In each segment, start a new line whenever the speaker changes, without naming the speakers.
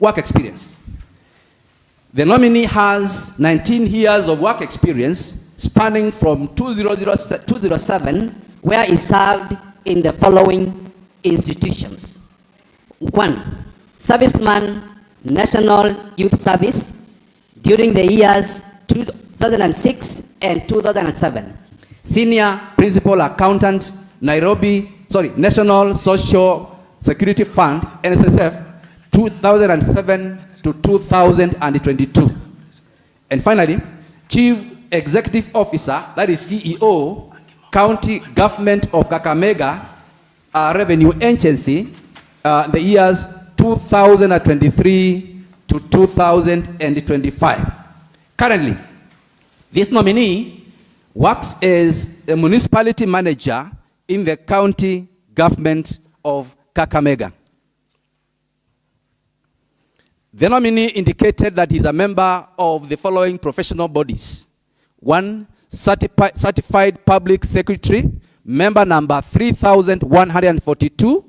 Work experience. The nominee has 19 years of work experience spanning from 2007,
where he served in the following institutions. 1. Serviceman, National Youth Service, during the years 2006 and 2007.
Senior Principal Accountant, National Social Security Fund, NSSF, 2007 to 2022. And finally, Chief Executive Officer, that is CEO, County Government of Kakamega Revenue Agency, the years 2023 to 2025. Currently, this nominee works as a municipality manager in the county government of Kakamega. The nominee indicated that he's a member of the following professional bodies. 1. Certified Public Secretary, member number 3142.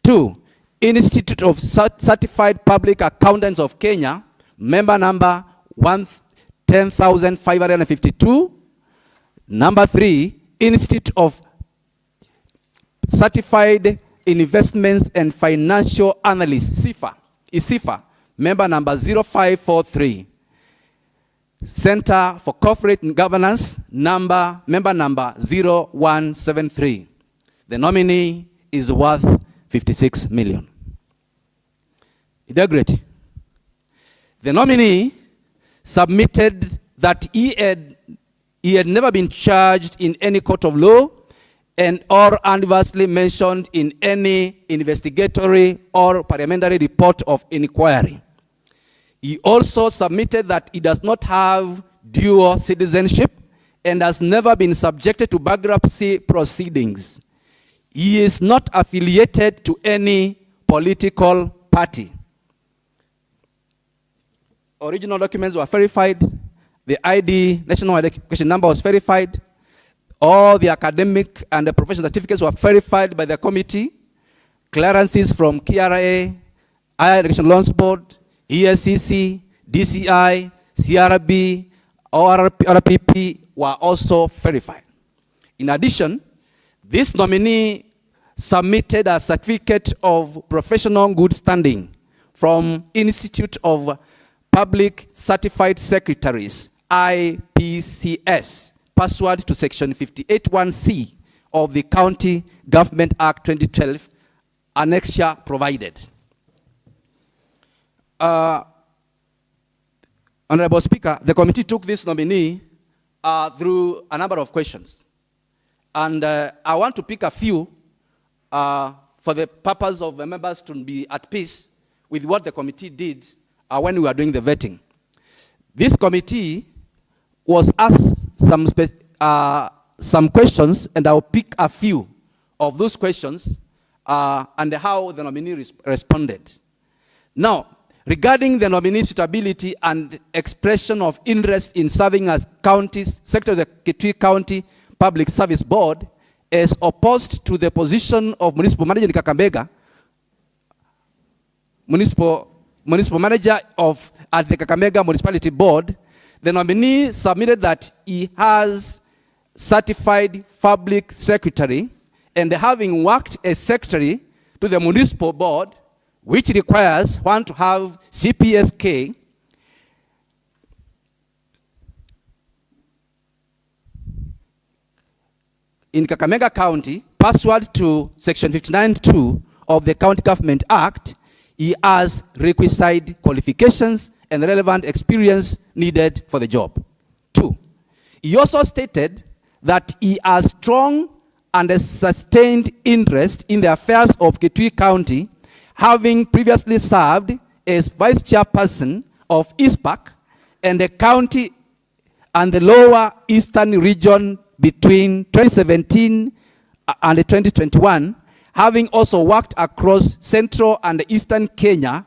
2. Institute of Certified Public Accountants of Kenya, member number 10,552. Number 3, Institute of Certified Investments and Financial Analysts, ICIFA, member number 0543. Center for Corporate Governance, member number 0173. The nominee is worth 56 million. Integrity. The nominee submitted that he had never been charged in any court of law and or adversely mentioned in any investigatory or parliamentary report of inquiry. He also submitted that he does not have dual citizenship and has never been subjected to bankruptcy proceedings. He is not affiliated to any political party. Original documents were verified. The ID, national identification number, was verified. All the academic and the professional certificates were verified by the committee. Clearances from KRA, Higher Education Loans Board, ESCC, DCI, CRB, RPP were also verified. In addition, this nominee submitted a certificate of professional good standing from Institute of Public Certified Secretaries, IPCS, pursuant to section 58(1)(c) of the County Government Act 2012, annexure provided. Honorable Speaker, the committee took this nominee through a number of questions. And I want to pick a few for the purpose of the members to be at peace with what the committee did when we were doing the vetting. This committee was asked some questions, and I'll pick a few of those questions and how the nominee responded. Now, regarding the nominee's suitability and expression of interest in serving as Secretary of the Kitui County Public Service Board, as opposed to the position of Municipal Manager in Kakamega, Municipal Manager at the Kakamega Municipality Board, the nominee submitted that he has certified public secretary, and having worked as secretary to the municipal board, which requires one to have CPSK, in Kakamega County, pursuant to section 59(2) of the County Government Act, he has requisite qualifications and relevant experience needed for the job. 2, he also stated that he has strong and a sustained interest in the affairs of Kitui County, having previously served as vice chairperson of ISPAC and the county and the lower eastern region between 2017 and 2021, having also worked across central and eastern Kenya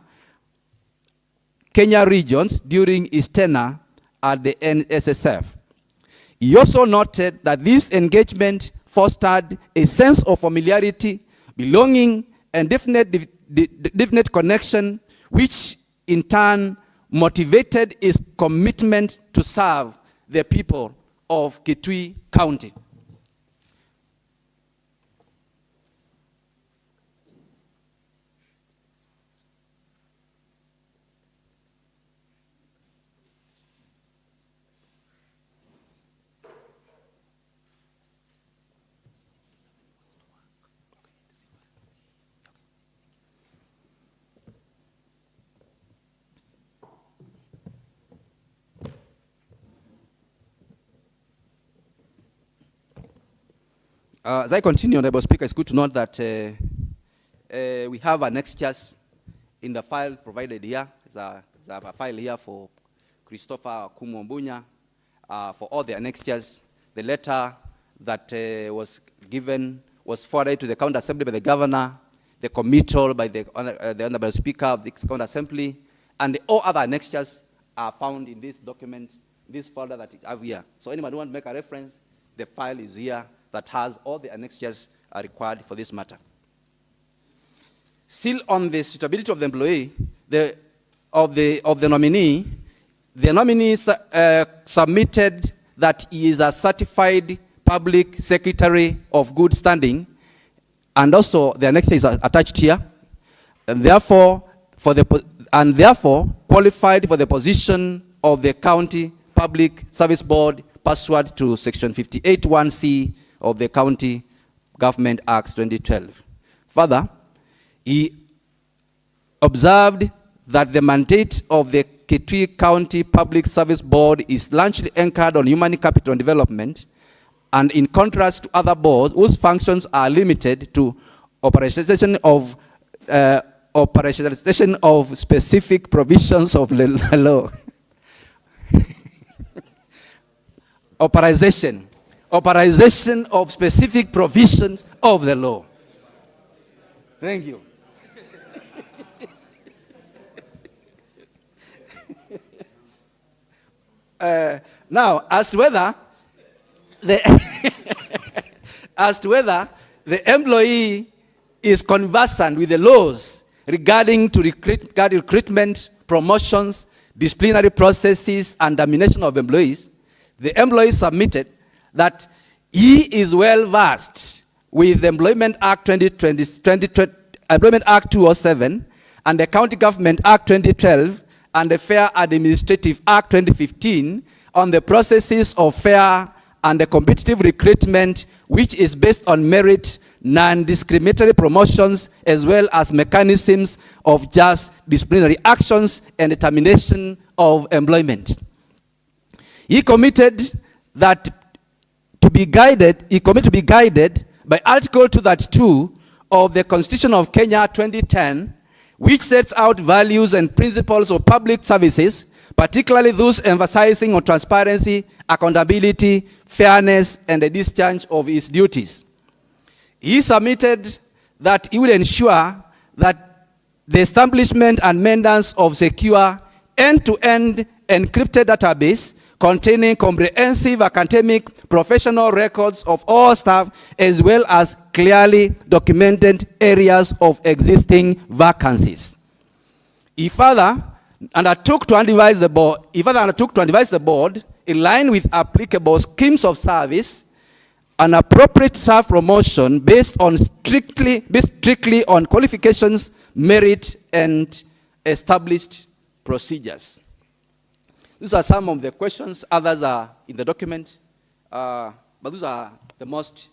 regions during his tenure at the NSSF. He also noted that this engagement fostered a sense of familiarity, belonging, and definite connection which in turn motivated his commitment to serve the people of Kitui County. As I continue, Honorable Speaker, it's good to note that we have annexures in the file provided here. There's a file here for Christopher Kumwombunya for all the annexures. The letter that was given was forwarded to the County Assembly by the Governor, the committal by the Honorable Speaker of the County Assembly, and all other annexures are found in this document, this folder that I have here. So anyone who wants to make a reference, the file is here that has all the annexures required for this matter. Still on the suitability of the employee, of the nominee, the nominee submitted that he is a certified public secretary of good standing, and also the annexure is attached here, and therefore qualified for the position of the County Public Service Board pursuant to Section 58(1)(c) of the County Government Acts 2012. Further, he observed that the mandate of the Kitui County Public Service Board is largely anchored on human capital and development, and in contrast to other boards whose functions are limited to operationalization of specific provisions of the law. Operation of specific provisions of the law. Thank you. Now, as to whether the employee is conversant with the laws regarding recruitment, promotions, disciplinary processes, and termination of employees, the employee submitted that he is well versed with the Employment Act 207 and the County Government Act 2012 and the Fair Administrative Act 2015 on the processes of fair and the competitive recruitment, which is based on merit, non-discriminatory promotions, as well as mechanisms of just disciplinary actions and determination of employment. He committed to be guided by Article 232 of the Constitution of Kenya 2010, which sets out values and principles of public services, particularly those emphasizing on transparency, accountability, fairness, and the discharge of his duties. He submitted that he would ensure that the establishment and maintenance of secure end-to-end encrypted database containing comprehensive academic professional records of all staff, as well as clearly documented areas of existing vacancies. He further undertook to advise the board, in line with applicable schemes of service, an appropriate staff promotion based strictly on qualifications, merit, and established procedures. These are some of the questions. Others are in the document, but these are the most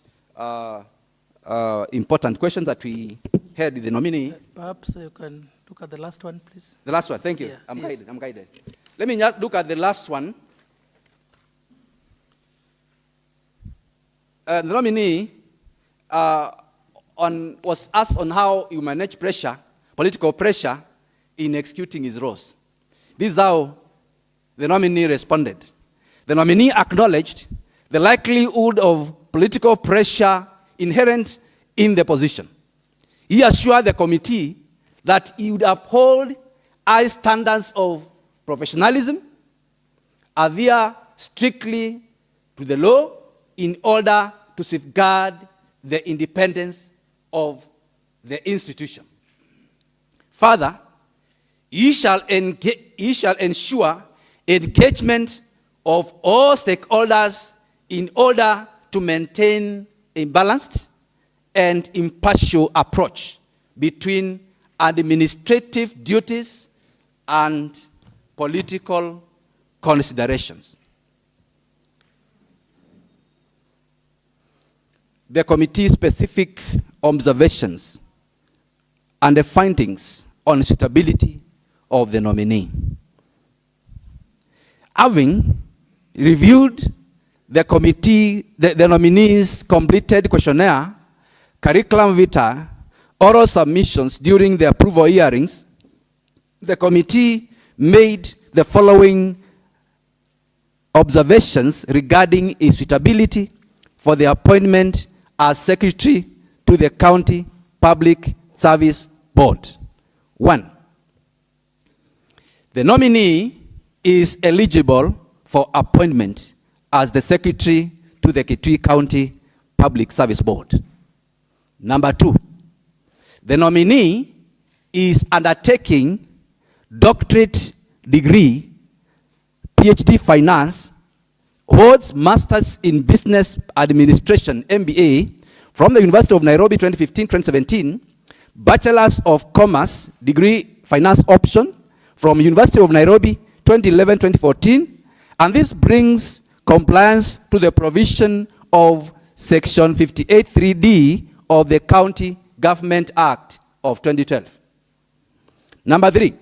important questions that we had with the nominee.
Perhaps you can look at the last one, please.
The last one, thank you.
Yeah,
I'm
yes.
guided. Let me just look at the last one. The nominee was asked on how you manage pressure, political pressure, in executing his roles. This is how the nominee responded. The nominee acknowledged the likelihood of political pressure inherent in the position. He assured the committee that he would uphold high standards of professionalism, adhere strictly to the law in order to safeguard the independence of the institution. Further, He shall ensure engagement of all stakeholders in order to maintain a balanced and impartial approach between administrative duties and political considerations. The committee's specific observations and the findings on suitability of the nominee. Having reviewed the nominees' completed questionnaire, curriculum vitae, oral submissions during the approval hearings, the committee made the following observations regarding its suitability for the appointment as secretary to the County Public Service Board. 1. The nominee is eligible for appointment as the secretary to the Kitui County Public Service Board. Number 2, the nominee is undertaking doctorate degree, PhD finance, holds Masters in Business Administration, MBA, from the University of Nairobi 2015-2017, Bachelors of Commerce degree finance option from University of Nairobi 2011-2014, and this brings compliance to the provision of Section 58(3)(d) of the County Government Act of 2012. Number 3,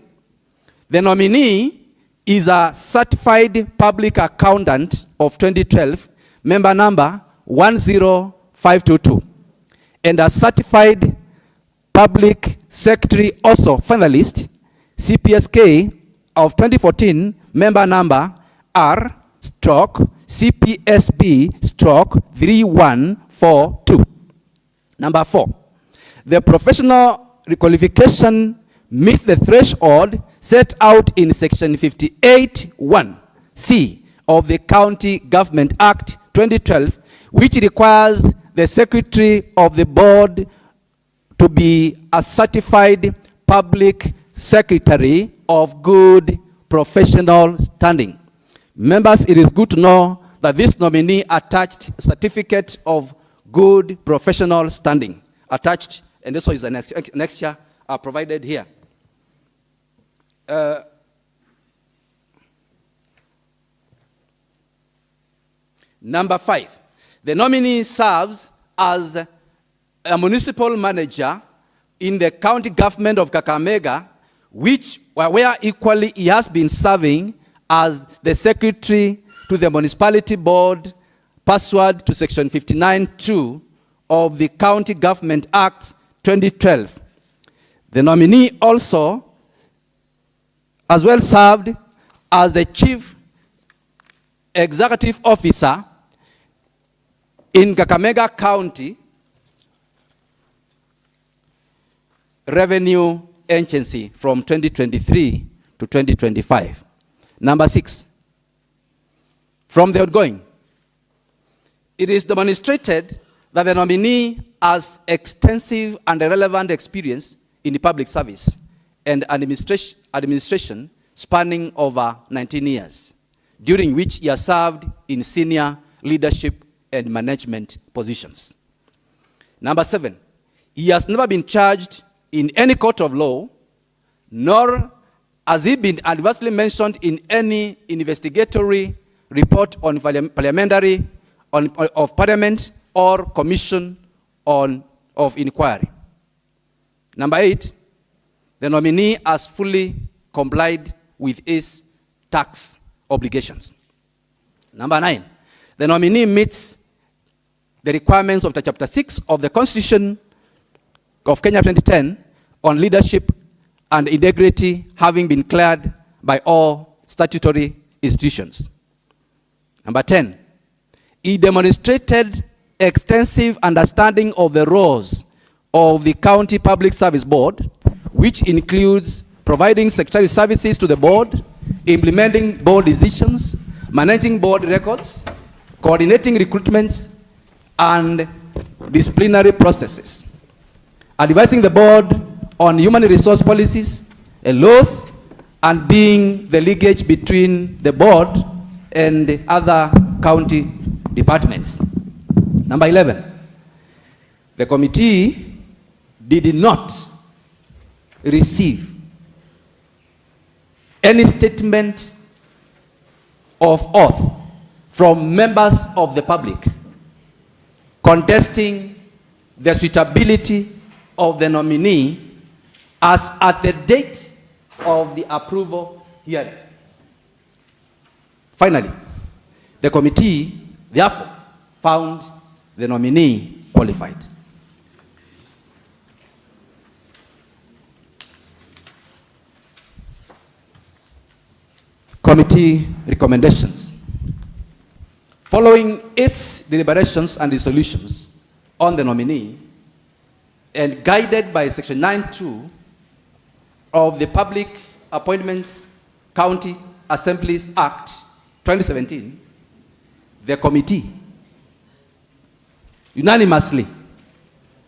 the nominee is a certified public accountant of 2012, member number 10522, and a certified public secretary, also finalist, CPSK of 2014, member number R/CPSB/3142. Number 4, the professional qualification meets the threshold set out in Section 58(1)(c) of the County Government Act 2012, which requires the secretary of the board to be a certified public secretary of good professional standing. Members, it is good to know that this nominee attached certificate of good professional standing attached, and this is the next year provided here. Number 5, the nominee serves as a municipal manager in the county government of Kakamega, where equally he has been serving as the secretary to the municipality board pursuant to Section 59(2) of the County Government Act 2012. The nominee also as well served as the chief executive officer in Kakamega County Revenue Agency from 2023 to 2025. Number 6, from the outgoing, it is demonstrated that the nominee has extensive and relevant experience in the public service and administration spanning over 19 years, during which he has served in senior leadership and management positions. Number 7, he has never been charged in any court of law, nor has he been adversely mentioned in any investigatory report on parliamentary of parliament or commission of inquiry. Number 8, the nominee has fully complied with his tax obligations. Number 9, the nominee meets the requirements of Chapter 6 of the Constitution of Kenya 2010 on leadership and integrity, having been cleared by all statutory institutions. Number 10, he demonstrated extensive understanding of the roles of the County Public Service Board, which includes providing secretary services to the board, implementing board decisions, managing board records, coordinating recruitments and disciplinary processes, advising the board on human resource policies and laws, and being the linkage between the board and the other county departments. Number 11, the committee did not receive any statement of oath from members of the public contesting the suitability of the nominee as at the date of the approval hearing. Finally, the committee therefore found the nominee qualified. Committee recommendations. Following its deliberations and resolutions on the nominee, and guided by Section 9(2) of the Public Appointments County Assemblies Act 2017, the committee unanimously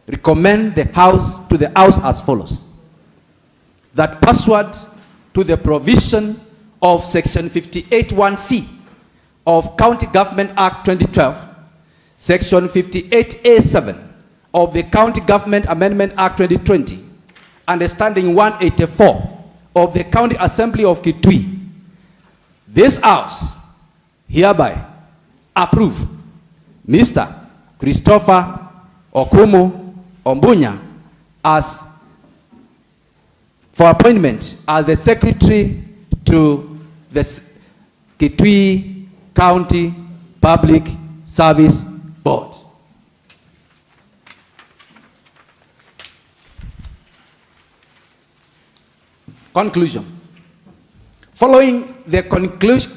recommend the House as follows: that pursuant to the provision of Section 58(1)(c) of County Government Act 2012, Section 58(a)(7) of the County Government Amendment Act 2020, Understanding 184 of the County Assembly of Kitui, this House hereby approve Mr. Christopher Okumu Ombunya as for appointment as the Secretary to the Kitui County Public Service Board. Conclusion. Following the conclusion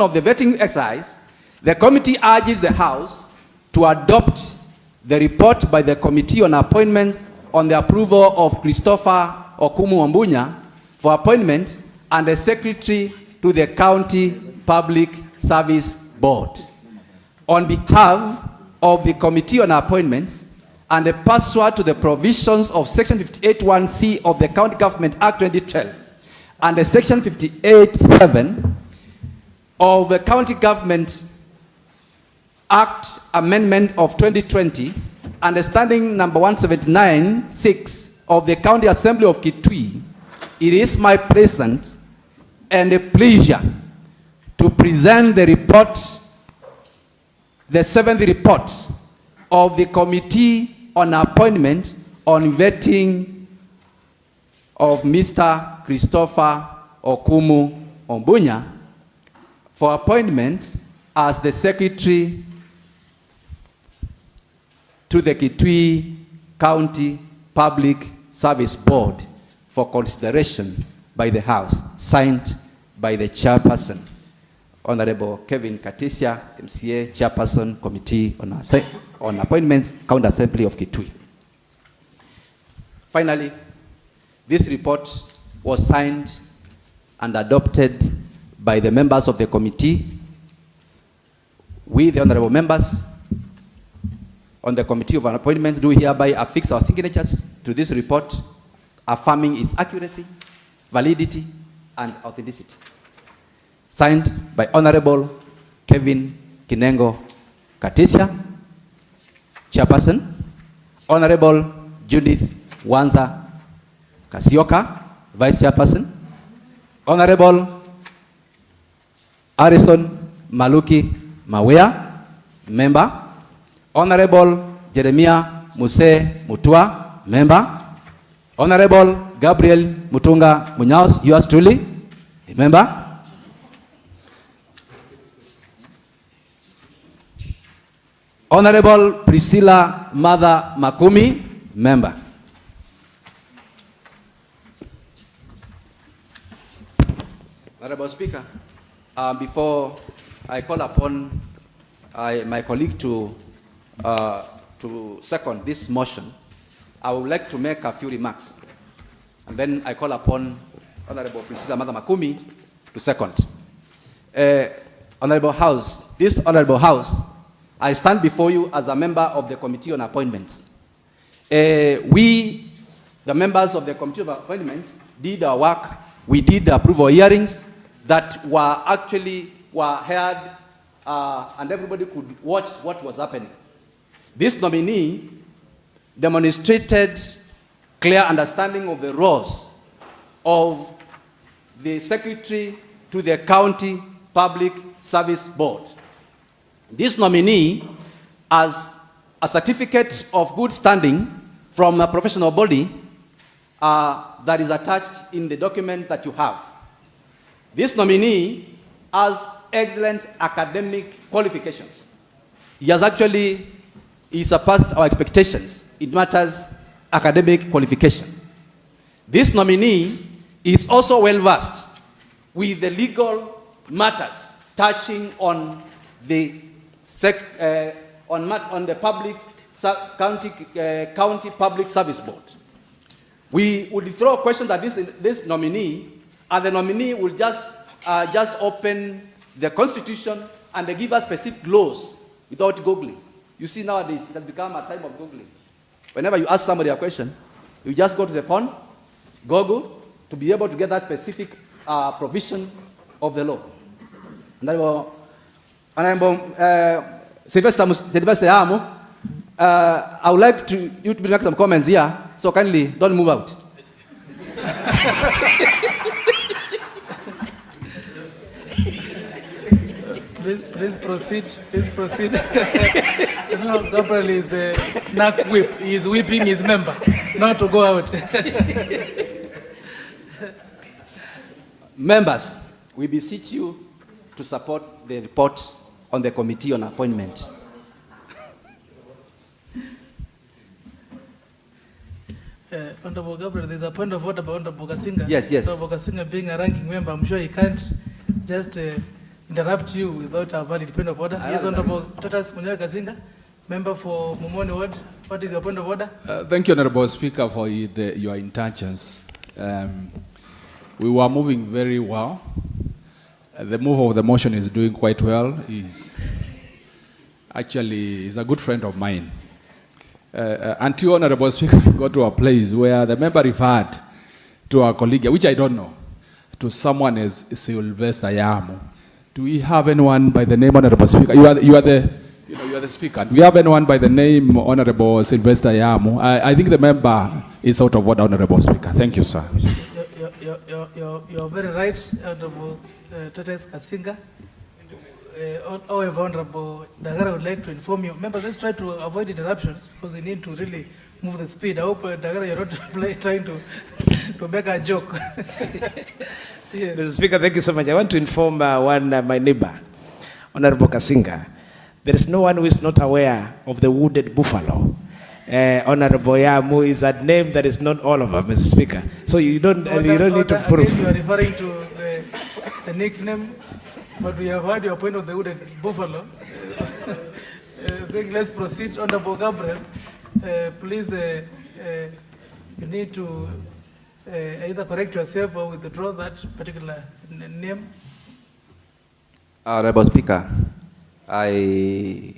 of the vetting exercise, the committee urges the House to adopt the report by the Committee on Appointments on the approval of Christopher Okumu Ombunya for appointment and the Secretary to the County Public Service Board. On behalf of the Committee on Appointments and the pursuant to the provisions of Section 58(1)(c) of the County Government Act 2012 and the Section 58(7) of the County Government Act Amendment of 2020, Understanding number 179(6) of the County Assembly of Kitui, it is my pleasant and a pleasure to present the report, the seventh report of the Committee on Appointment on vetting of Mr. Christopher Okumu Ombunya for appointment as the Secretary to the Kitui County Public Service Board for consideration by the House, signed by the Chairperson, Honorable Kevin Katisia, MCA, Chairperson, Committee on Appointments, County Assembly of Kitui. Finally, this report was signed and adopted by the members of the committee. We, the honorable members on the Committee of Appointments, do hereby affix our signatures to this report, affirming its accuracy, validity, and authenticity. Signed by Honorable Kevin Kinengo Katisia, Chairperson, Honorable Judith Wanza Kasioka, Vice Chairperson, Honorable Harrison Maluki Mawea, Member, Honorable Jeremiah Muse Mutua, Member, Honorable Gabriel Mutunga Munyaos, yours truly, a member, Honorable Priscilla Mother Makumi, member. Honorable Speaker, before I call upon my colleague to second this motion, I would like to make a few remarks, and then I call upon Honorable Priscilla Mother Makumi to second. Honorable House, this Honorable House, I stand before you as a member of the Committee on Appointments. We The members of the Committee of Appointments did our work. We did the approval hearings that were heard, and everybody could watch what was happening. This nominee demonstrated clear understanding of the roles of the secretary to the County Public Service Board. This nominee has a certificate of good standing from a professional body that is attached in the document that you have. This nominee has excellent academic qualifications. He surpassed our expectations in matters academic qualification. This nominee is also well versed with the legal matters touching on the public county public service board. We would throw a question at this nominee, and the nominee will just open the Constitution and they give us specific laws without googling. You see, nowadays it has become a time of googling. Whenever you ask somebody a question, you just go to the phone, Google, to be able to get that specific provision of the law. Sylvester Amo, I would like you to make some comments here, so kindly don't move out.
Please proceed. Please proceed. No, Gabriel is the knack whip. He is whipping his member not to go out.
Members, we beseech you to support the report on the Committee on Appointment.
Honorable Gabriel, there's a point of order by Honorable Kasinga.
Yes.
Honorable Kasinga being a ranking member, I'm sure he can't just interrupt you without a valid point of order. Yes, Honorable Tatas Munyawe Kasinga, member for Mumoni Ward. What is your point of order?
Thank you, Honorable Speaker, for your intentions. We were moving very well. The move of the motion is doing quite well. He's a good friend of mine. Until Honorable Speaker got to a place where the member referred to our colleague, which I don't know, to someone as Sylvester Yamu. Do we have anyone by the name, Honorable Speaker? You are the speaker. Do we have anyone by the name Honorable Sylvester Yamu? I think the member is out of order, Honorable Speaker. Thank you, sir.
You're very right, Honorable Tatas Kasinga. However, Honorable Dagara would like to inform you. Members, let's try to avoid interruptions because we need to really move the speed. I hope, Dagara, you're not trying to make a joke. Yes.
Mr. Speaker, thank you so much. I want to inform my neighbor, Honorable Kasinga. There is no one who is not aware of the wounded buffalo. Honorable Yamu is a name that is not all of us, Mr. Speaker. So you don't need to prove.
You are referring to the nickname, but we have heard your point of the wounded buffalo. Let's proceed, Honorable Gabriel. Please, you need to either correct yourself or withdraw that particular name.
Honorable Speaker, I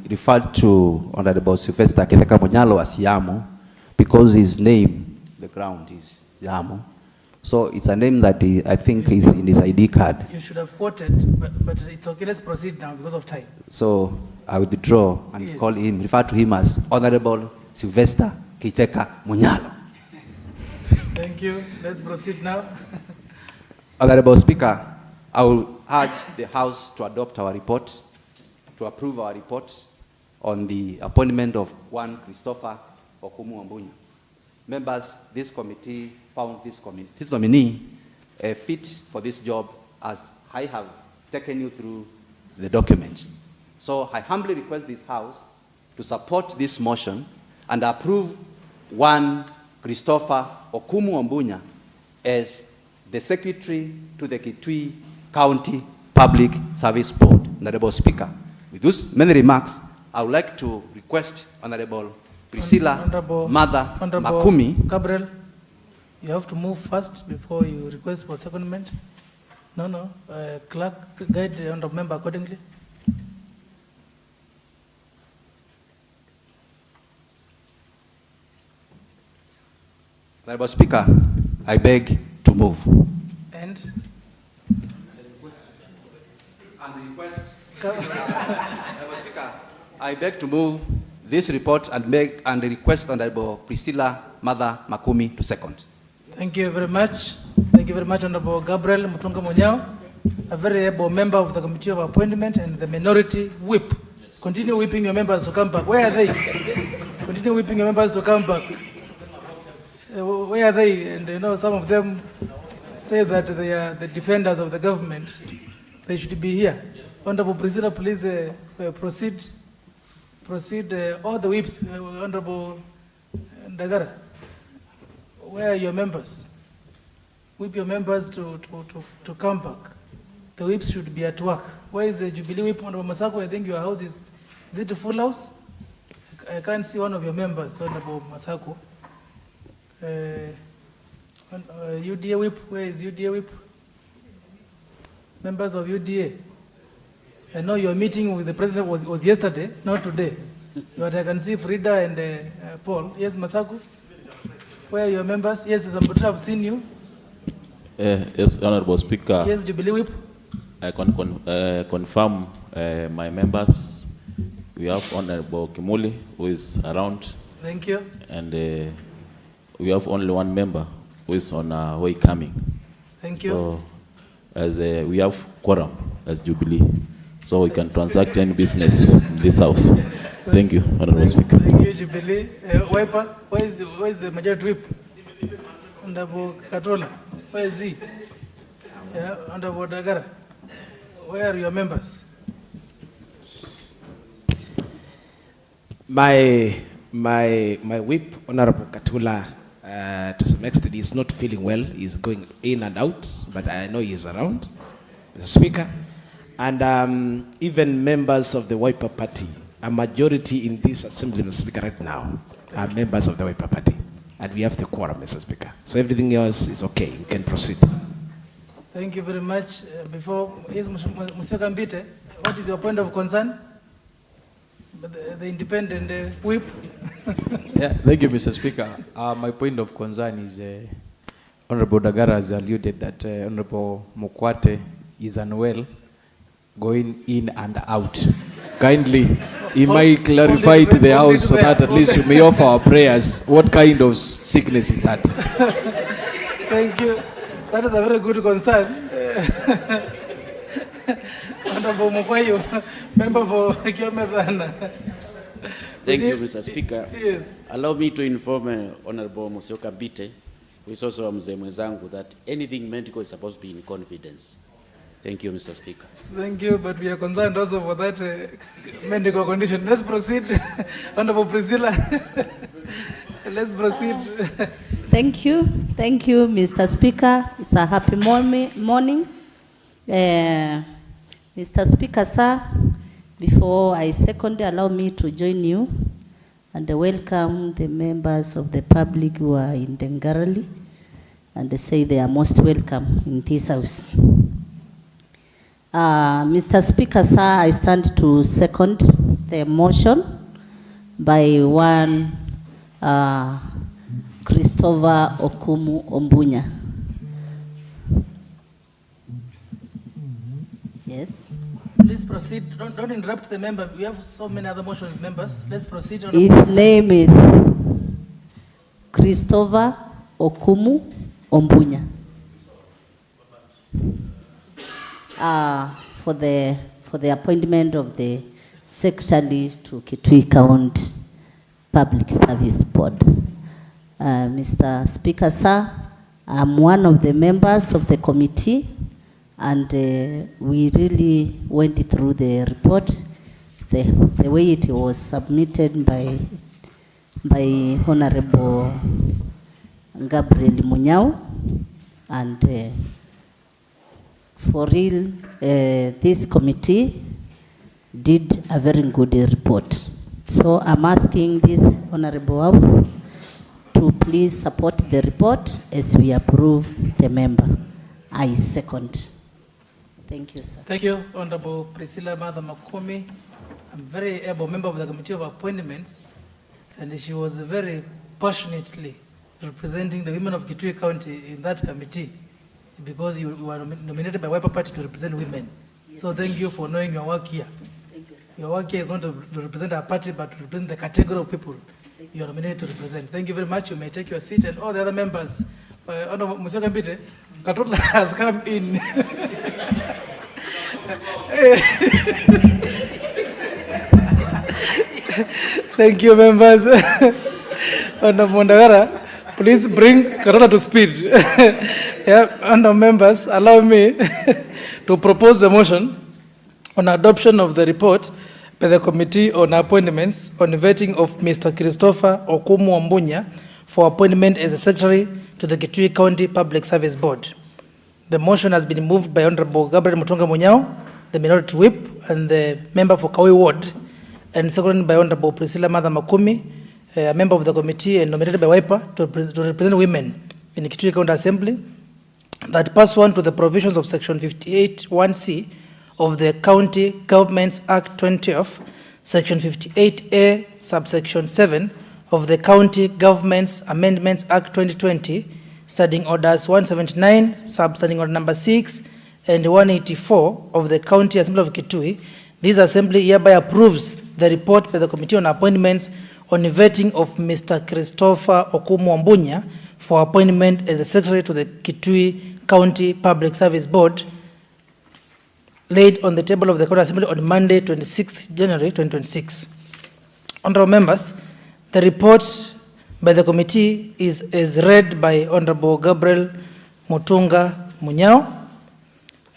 referred to Honorable Sylvester Kitui Munyalo as Yamu because his name, the ground, is Yamu. So it's a name that I think is in his ID card.
You should have quoted, but it's okay. Let's proceed now because of time.
So I withdraw and call him, refer to him as Honorable Sylvester Kitui Munyalo.
Thank you. Let's proceed now.
Honorable Speaker, I will urge the House to adopt our report, to approve our report on the appointment of one Christopher Okumu Ambunya. Members, this committee found this nominee fit for this job as I have taken you through the document. So I humbly request this House to support this motion and approve one Christopher Okumu Ambunya as the Secretary to the Kitui County Public Service Board. Honorable Speaker, with those many remarks, I would like to request Honorable Priscilla Mother Makumi.
Gabriel, you have to move first before you request for secondment. No. Clerk, guide the honorable member accordingly.
Honorable Speaker, I beg to move.
And
Request. Honorable Speaker, I beg to move this report and request Honorable Priscilla Mother Makumi to second.
thank you very much. Thank you very much, Honorable Gabriel Mutunga Monyao, a very able member of the Committee of Appointment and the Minority Whip. Continue whipping your members to come back. Where are they? Continue whipping your members to come back. Where are they? And you know, some of them say that they are the defenders of the government. They should be here. Honorable Priscilla, please proceed. Proceed. All the whips, Honorable Ndagara. Where are your members? Whip your members to come back. The whips should be at work. Where is the Jubilee whip? Honorable Masako, I think your house is it a full house? I can't see one of your members, Honorable Masako. UDA whip, where is UDA whip? Members of UDA. I know your meeting with the president was yesterday, not today. But I can see Frida and Paul. Yes, Masako? Where are your members? Yes, somebody have seen you.
Yes, Honorable Speaker.
Yes, Jubilee whip.
I can confirm my members. We have Honorable Kimuli, who is around.
Thank you.
And we have only one member who is on our way coming.
Thank you.
So, as we have quorum as Jubilee, so we can transact any business in this house. Thank you, Honorable Speaker.
Thank you, Jubilee. Wiper, where is the majority whip? Honorable Katola, where is he? Yeah, Honorable Dagara, where are your members?
My whip, Honorable Katula, to some extent, is not feeling well. He's going in and out, but I know he's around, Mr. Speaker. And even members of the Wiper Party, a majority in this assembly, Mr. Speaker, right now, are members of the Wiper Party. And we have the quorum, Mr. Speaker. So everything else is okay. You can proceed.
Thank you very much. Before, yes, Mr. Kambite, what is your point of concern? The independent whip.
Yeah, thank you, Mr. Speaker. My point of concern is Honorable Dagara has alluded that Honorable Mukwate is unwell, going in and out. Kindly, he might clarify to the House so that at least you may offer our prayers. What kind of sickness is that?
Thank you. That is a very good concern. Honorable Mukwayo, member for Kiamethana.
Thank you, Mr. Speaker.
Yes.
Allow me to inform Honorable Musioka Bite, who is also a mzee mwenzangu, that anything medical is supposed to be in confidence. Thank you, Mr. Speaker.
Thank you, but we are concerned also for that medical condition. Let's proceed. Honorable Priscilla. Let's proceed.
Thank you, Mr. Speaker. It's a happy morning. Mr. Speaker, sir, before I second, allow me to join you and welcome the members of the public who are in Dengarali, and they say they are most welcome in this house. Mr. Speaker, sir, I stand to second the motion by one Christopher Okumu Ombunya. Yes.
Please proceed. Don't interrupt the member. We have so many other motions, members. Let's proceed.
His name is Christopher Okumu Ombunya. For the appointment of the secretary to Kitui County Public Service Board. Mr. Speaker, sir, I'm one of the members of the committee, and we really went through the report, the way it was submitted by Honorable Gabriel Munyao, and for real, this committee did a very good report. So I'm asking this Honorable House to please support the report as we approve the member. I second. Thank you, sir.
Thank you, Honorable Priscilla Mother Makumi. I'm a very able member of the Committee of Appointments, and she was very passionately representing the women of Kitui County in that committee, because you were nominated by Wiper Party to represent women. So thank you for knowing your work here. Your work here is not to represent our party, but to represent the category of people you are nominated to represent. Thank you very much. You may take your seat, and all the other members. Honorable Monsieur Kambite, Katotla has come in. Thank you, members. Honorable Mondagara, please bring Karola to speed. Yeah, honorable members, allow me to propose the motion on adoption of the report by the Committee on Appointments on vetting of Mr. Christopher Okumu Ombunya for appointment as a Secretary to the Kitui County Public Service Board. The motion has been moved by Honorable Gabriel Mutunga Munyao, the Minority Whip, and the member for Kawi Ward, and seconded by Honorable Priscilla Mother Makumi, a member of the committee and nominated by Wiper to represent women in the Kitui County Assembly, that pursuant to the provisions of Section 58(1)(c) of the County Governments Act 2012, Section 58A, subsection 7 of the County Governments Amendments Act 2020, Standing Orders 179, Substanding Order number 6, and 184 of the County Assembly of Kitui, this Assembly hereby approves the report by the Committee on Appointments on vetting of Mr. Christopher Okumu Ombunya for appointment as a Secretary to the Kitui County Public Service Board, laid on the table of the County Assembly on Monday, 26th January 2026. Honorable members, the report by the committee is as read by Honorable Gabriel Mutunga Munyao.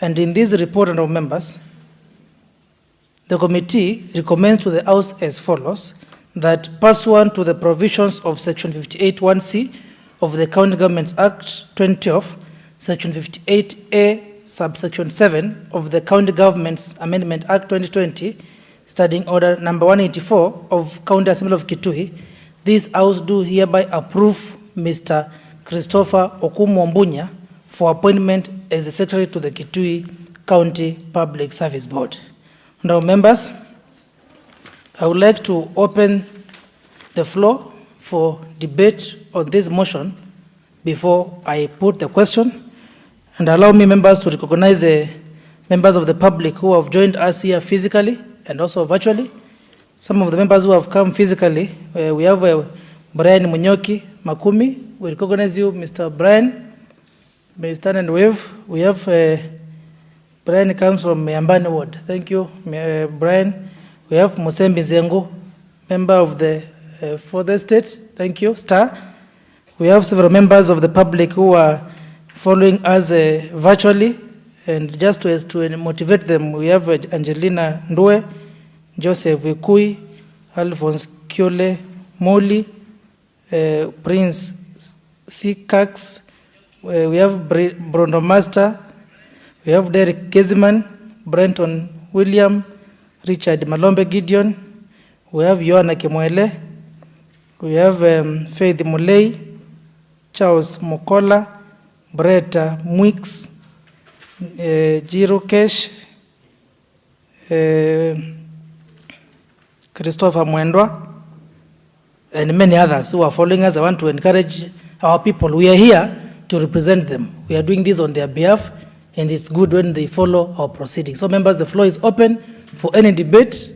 And in this report, honorable members, the committee recommends to the House as follows: that pursuant to the provisions of Section 58(1)(c) of the County Governments Act 2012, Section 58A, subsection 7 of the County Governments Amendment Act 2020, Standing Order number 184 of County Assembly of Kitui, this House do hereby approve Mr. Christopher Okumu Ombunya for appointment as the Secretary to the Kitui County Public Service Board. Now, members, I would like to open the floor for debate on this motion before I put the question. And allow me, members, to recognize the members of the public who have joined us here physically and also virtually. Some of the members who have come physically, we have Brian Munyoki Makumi. We recognize you, Mr. Brian. May you stand and wave. We have Brian comes from Yambani Ward. Thank you, Brian. We have Musembi Zengo, member of the 4th Estate. Thank you, Star. We have several members of the public who are following us virtually, and just to motivate them, we have Angelina Ndue, Joseph Wikui, Alphonse Kiole, Moli, Prince Sikax, we have Bruno Master, we have Derek Geziman, Brenton William, Richard Malombe Gideon, we have Yohana Kimwele, we have Faith Mulei, Charles Mokola, Bretta Mwix, Jiro Kesh, Christopher Mwendwa, and many others who are following us. I want to encourage our people. We are here to represent them. We are doing this on their behalf, and it's good when they follow our proceedings. So, members, the floor is open for any debate.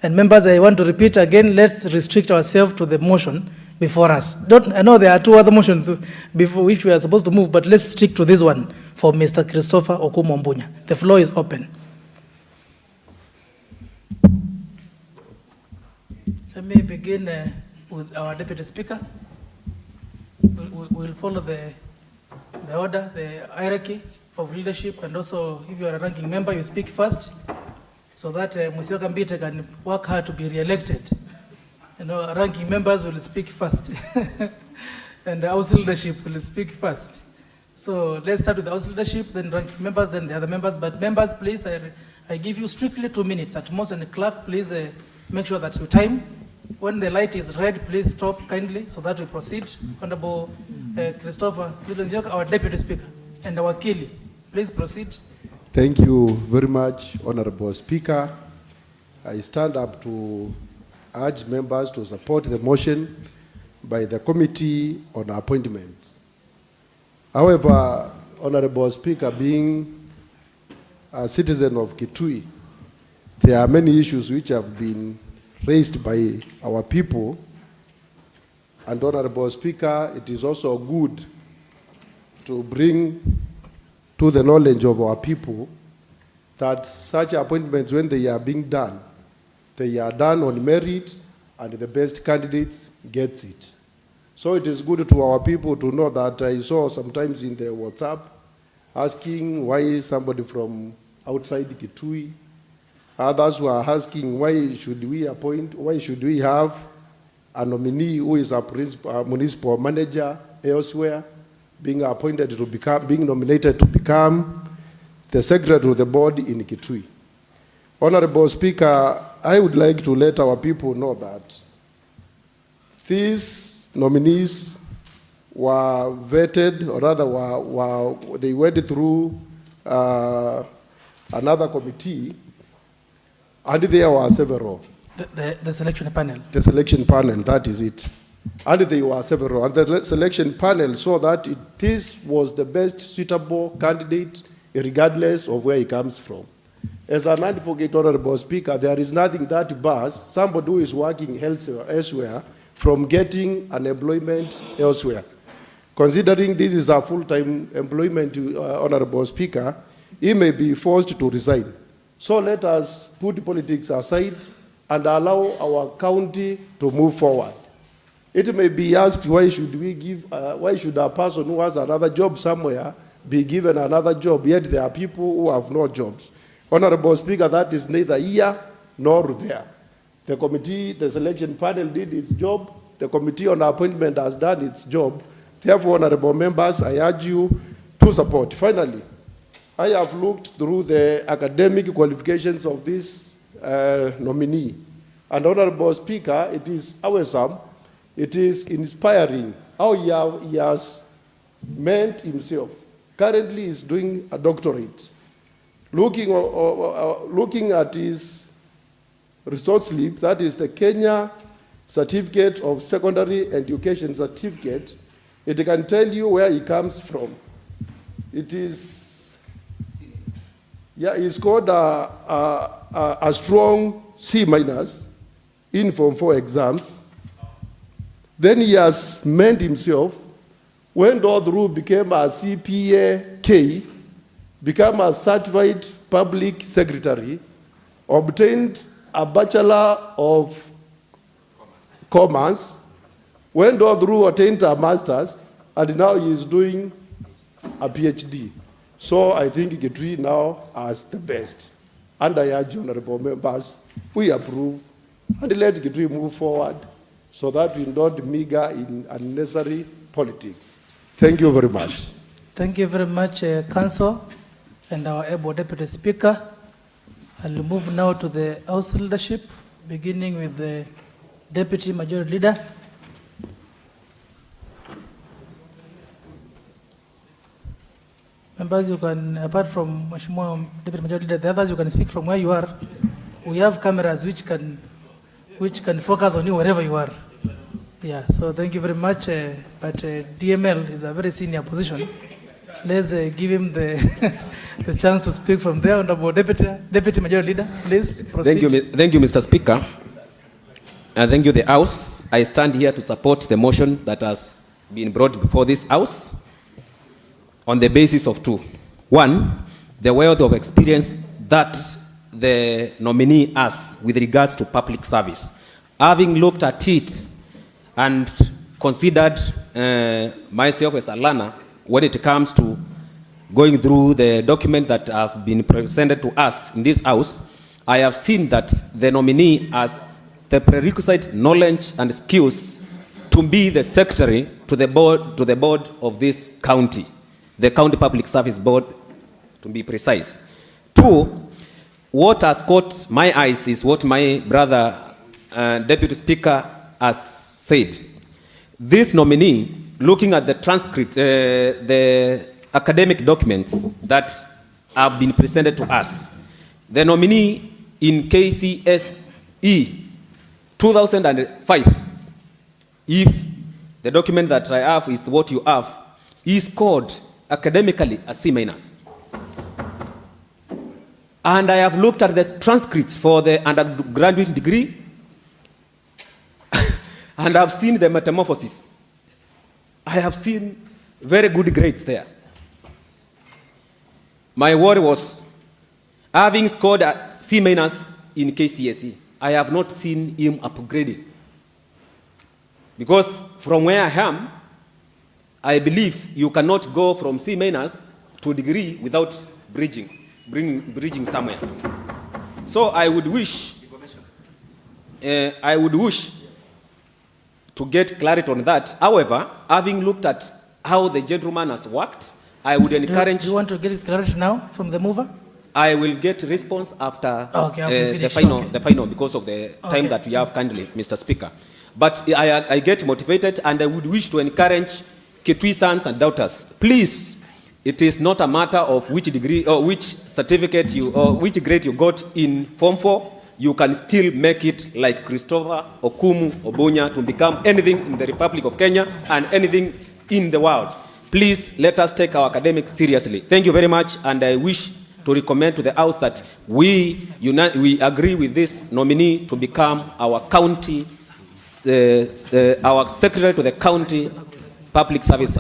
And members, I want to repeat again, let's restrict ourselves to the motion before us. I know there are two other motions before which we are supposed to move, but let's stick to this one for Mr. Christopher Okumu Ombunya. The floor is open. Let me begin with our Deputy Speaker. We'll follow the order, the hierarchy of leadership, and also if you are a ranking member, you speak first, so that Monsieur Kambite can work hard to be re-elected. You know, ranking members will speak first, and the House leadership will speak first. So let's start with the House leadership, then ranking members, then the other members. But members, please, I give you strictly 2 minutes at most, and the clerk, please make sure that you time. When the light is red, please stop kindly so that we proceed. Honorable Christopher, our Deputy Speaker, and our Kili, please proceed.
Thank you very much, Honorable Speaker. I stand up to urge members to support the motion by the Committee on Appointments. However, Honorable Speaker, being a citizen of Kitui, there are many issues which have been raised by our people. And Honorable Speaker, it is also good to bring to the knowledge of our people that such appointments, when they are being done, they are done on merit and the best candidates gets it. So it is good to our people to know that. I saw sometimes in the WhatsApp asking why somebody from outside Kitui, others were asking why should we have a nominee who is a municipal manager elsewhere being nominated to become the secretary of the board in Kitui. Honorable Speaker, I would like to let our people know that these nominees were vetted, or rather they went through another committee, and there were several.
The selection panel.
The selection panel, that is it. And there were several. And the selection panel saw that this was the best suitable candidate regardless of where he comes from. As an advocate, Honorable Speaker, there is nothing that bars somebody who is working elsewhere from getting an employment elsewhere. Considering this is a full-time employment, Honorable Speaker, he may be forced to resign. So let us put politics aside and allow our county to move forward. It may be asked, why should a person who has another job somewhere be given another job, yet there are people who have no jobs? Honorable Speaker, that is neither here nor there. The committee, the selection panel did its job. The committee on appointment has done its job. Therefore, honorable members, I urge you to support. Finally, I have looked through the academic qualifications of this nominee. And Honorable Speaker, it is awesome, it is inspiring how he has meant himself. Currently, he is doing a doctorate. Looking at his resource slip, that is the Kenya Certificate of Secondary Education Certificate, it can tell you where he comes from. It is, he scored a strong C- in Form 4 exams. Then he has meant himself, went all through, became a CPA, became a certified public secretary, obtained a Bachelor of Commerce, went all through, attained a master's, and now he is doing a PhD. So I think Kitui now has the best. And I urge honorable members, we approve and let Kitui move forward so that we don't meager in unnecessary politics. Thank you very much.
Thank you very much, Council and our able Deputy Speaker. I'll move now to the House leadership, beginning with the Deputy Majority Leader. Members, you can, apart from Mheshimiwa Deputy Majority Leader, the others you can speak from where you are. We have cameras which can focus on you wherever you are. Yeah, so thank you very much. But DML is a very senior position. Let's give him the chance to speak from there. Honorable Deputy Majority Leader, please proceed.
Thank you, Mr. Speaker. And thank you, the House. I stand here to support the motion that has been brought before this House on the basis of two. One, the wealth of experience that the nominee has with regards to public service. Having looked at it and considered myself as a learner when it comes to going through the document that have been presented to us in this House, I have seen that the nominee has the prerequisite knowledge and skills to be the secretary to the board of this county, the County Public Service Board, to be precise. Two, what has caught my eyes is what my brother, Deputy Speaker, has said. This nominee, looking at the transcript, the academic documents that have been presented to us, the nominee in KCSE 2005, if the document that I have is what you have, he scored academically a C-. And I have looked at the transcripts for the undergraduate degree and I've seen the metamorphosis. I have seen very good grades there. My worry was, having scored a C- in KCSE, I have not seen him upgrading. Because from where I am, I believe you cannot go from C- to degree without bridging somewhere. So I would wish to get clarity on that. However, having looked at how the gentleman has worked, I would encourage...
Do you want to get clarity now from the mover?
I will get response after
the
final, because of the time that we have kindly, Mr. Speaker. But I get motivated, and I would wish to encourage Kitui sons and daughters. Please, it is not a matter of which degree or which certificate or which grade you got in Form 4. You can still make it like Christopher, Okumu, Obonya to become anything in the Republic of Kenya and anything in the world. Please let us take our academics seriously. Thank you very much, and I wish to recommend to the House that we agree with this nominee to become our county, our secretary to the county public service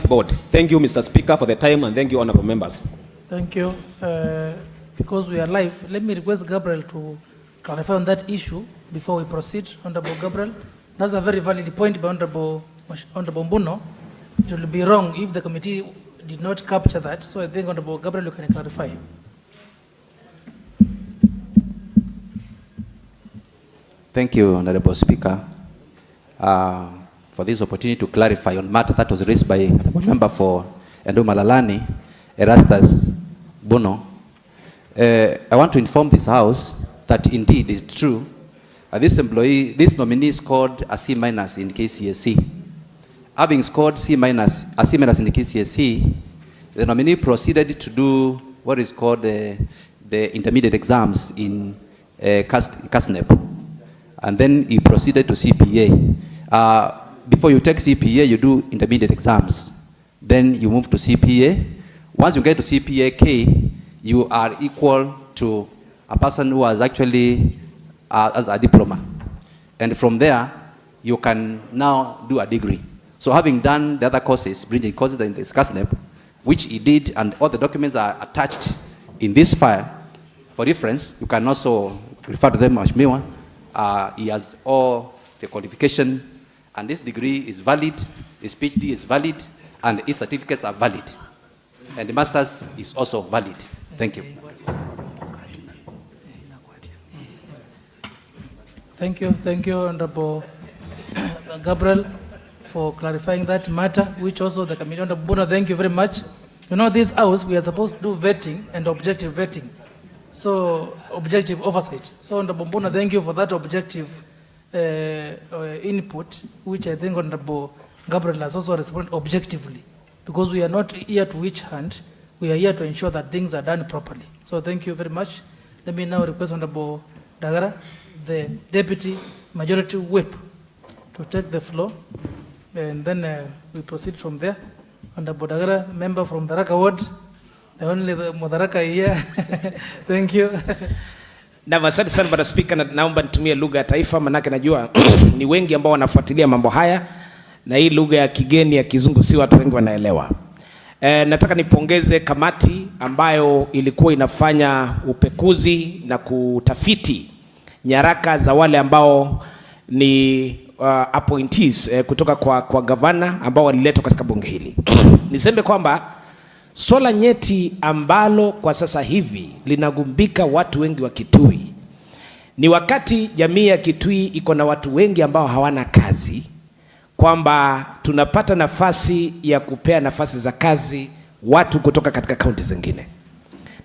board. Thank you, Mr. Speaker, for the time, and thank you, honorable members.
Thank you. Because we are live, let me request Gabriel to clarify on that issue before we proceed. Honorable Gabriel, that's a very valid point by Honorable Mbuno. It will be wrong if the committee did not capture that. So I think Honorable Gabriel, you can clarify.
Thank you, Honorable Speaker, for this opportunity to clarify on matter that was raised by the member for Endo Malalani, Erastus Bono. I want to inform this House that indeed it's true. This nominee scored a C- in KCSE. Having scored a C- in the KCSE, the nominee proceeded to do what is called the intermediate exams in CASNEP. And then he proceeded to CPA. Before you take CPA, you do intermediate exams. Then you move to CPA. Once you get to CPA-K, you are equal to a person who has actually as a diploma. And from there, you can now do a degree. So having done the other courses, bridging courses in this CASNEP, which he did, and all the documents are attached in this file for reference, you can also refer to them as Miwa. He has all the qualification, and this degree is valid, his PhD is valid, and his certificates are valid. And the master's is also valid. Thank you.
Thank you, Honorable Gabriel, for clarifying that matter, which also the committee. Honorable Bono, thank you very much. You know, this house, we are supposed to do vetting and objective vetting. So, objective oversight. So, Honorable Bono, thank you for that objective input, which I think Honorable Gabriel has also responded objectively. Because we are not here to witch hunt, we are here to ensure that things are done properly. So, thank you very much. Let me now request Honorable Dagara, the Deputy Majority Whip, to take the floor, and then we proceed from there. Honorable Dagara, member from Tharaka Ward, the only Mudharaka here. Thank you.
Na asante sana Bwana Spika, na naomba nitumie lugha ya taifa, manake najua ni wengi ambao wanafuatilia mambo haya, na hii lugha ya kigeni ya kizungu si watu wengi wanaelewa. Nataka nipongeze kamati ambayo ilikuwa inafanya upekuzi na kutafiti nyaraka za wale ambao ni appointees kutoka kwa gavana ambao waliletwa katika bunge hili. Niseme kwamba swala nyeti ambalo kwa sasa hivi linagumbika watu wengi wa Kitui ni wakati jamii ya Kitui iko na watu wengi ambao hawana kazi, kwamba tunapata nafasi ya kupea nafasi za kazi watu kutoka katika kaunti zingine.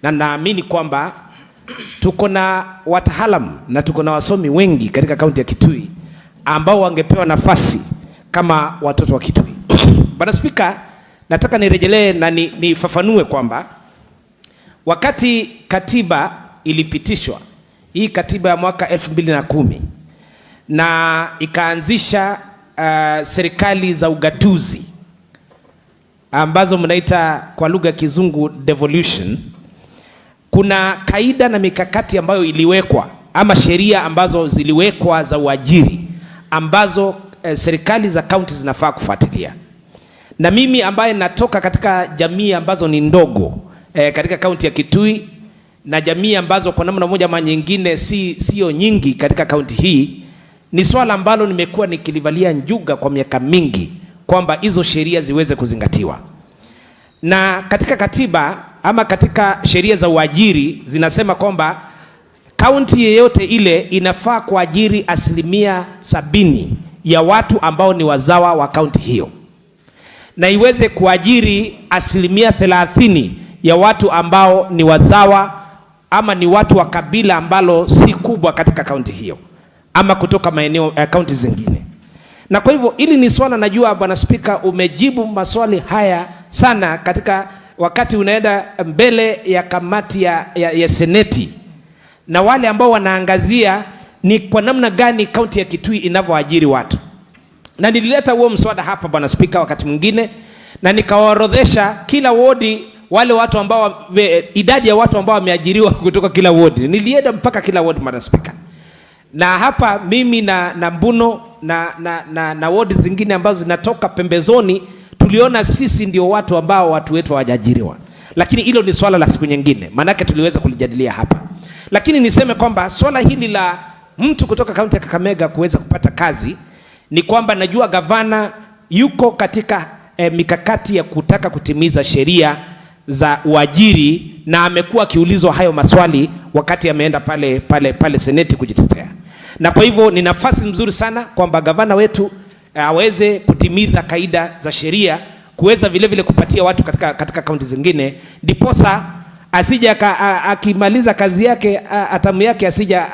Na naamini kwamba tuko na wataalamu na tuko na wasomi wengi katika kaunti ya Kitui ambao wangepewa nafasi kama watoto wa Kitui. Bwana Spika, nataka nirejelee na nifafanue kwamba wakati katiba ilipitishwa, hii katiba ya mwaka 2010, na ikaanzisha serikali za ugatuzi ambazo mnaita kwa lugha ya Kizungu devolution. Kuna kaida na mikakati ambayo iliwekwa ama sheria ambazo ziliwekwa za uajiri ambazo serikali za kaunti zinafaa kufuatilia. Na mimi ambaye natoka katika jamii ambazo ni ndogo katika kaunti ya Kitui na jamii ambazo kwa namna moja ama nyingine sio nyingi katika kaunti hii, ni swala ambalo nimekuwa nikilivalia njuga kwa miaka mingi kwamba hizo sheria ziweze kuzingatiwa. Na katika katiba ama katika sheria za uajiri zinasema kwamba kaunti yeyote ile inafaa kuajiri 70% ya watu ambao ni wazawa wa kaunti hiyo, na iweze kuajiri 30% ya watu ambao ni wazawa ama ni watu wa kabila ambalo si kubwa katika kaunti hiyo ama kutoka maeneo kaunti zingine. Na kwa hivyo ili ni swala, najua Bwana Spika umejibu maswali haya sana katika wakati unaenda mbele ya kamati ya seneti, na wale ambao wanaangazia ni kwa namna gani kaunti ya Kitui inavyoajiri watu. Na nilileta huo mswada hapa Bwana Spika wakati mwingine, na nikawaorodhesha kila wodi wale watu ambao idadi ya watu ambao wameajiriwa kutoka kila wodi. Nilienda mpaka kila wodi Bwana Spika. Na hapa mimi na Mbuno na wodi zingine ambazo zinatoka pembezoni, tuliona sisi ndio watu ambao watu wetu hawajaajiriwa. Lakini hilo ni swala la siku nyingine, manake tuliweza kulijadilia hapa. Lakini niseme kwamba swala hili la mtu kutoka kaunti ya Kakamega kuweza kupata kazi, ni kwamba najua gavana yuko katika mikakati ya kutaka kutimiza sheria za uajiri, na amekuwa akiulizwa hayo maswali wakati ameenda pale seneti kujitetea. Na kwa hivyo ni nafasi nzuri sana kwamba gavana wetu aweze kutimiza kaida za sheria, kuweza vile vile kupatia watu katika kaunti zingine, ndiposa asija akimaliza kazi yake atamu yake asija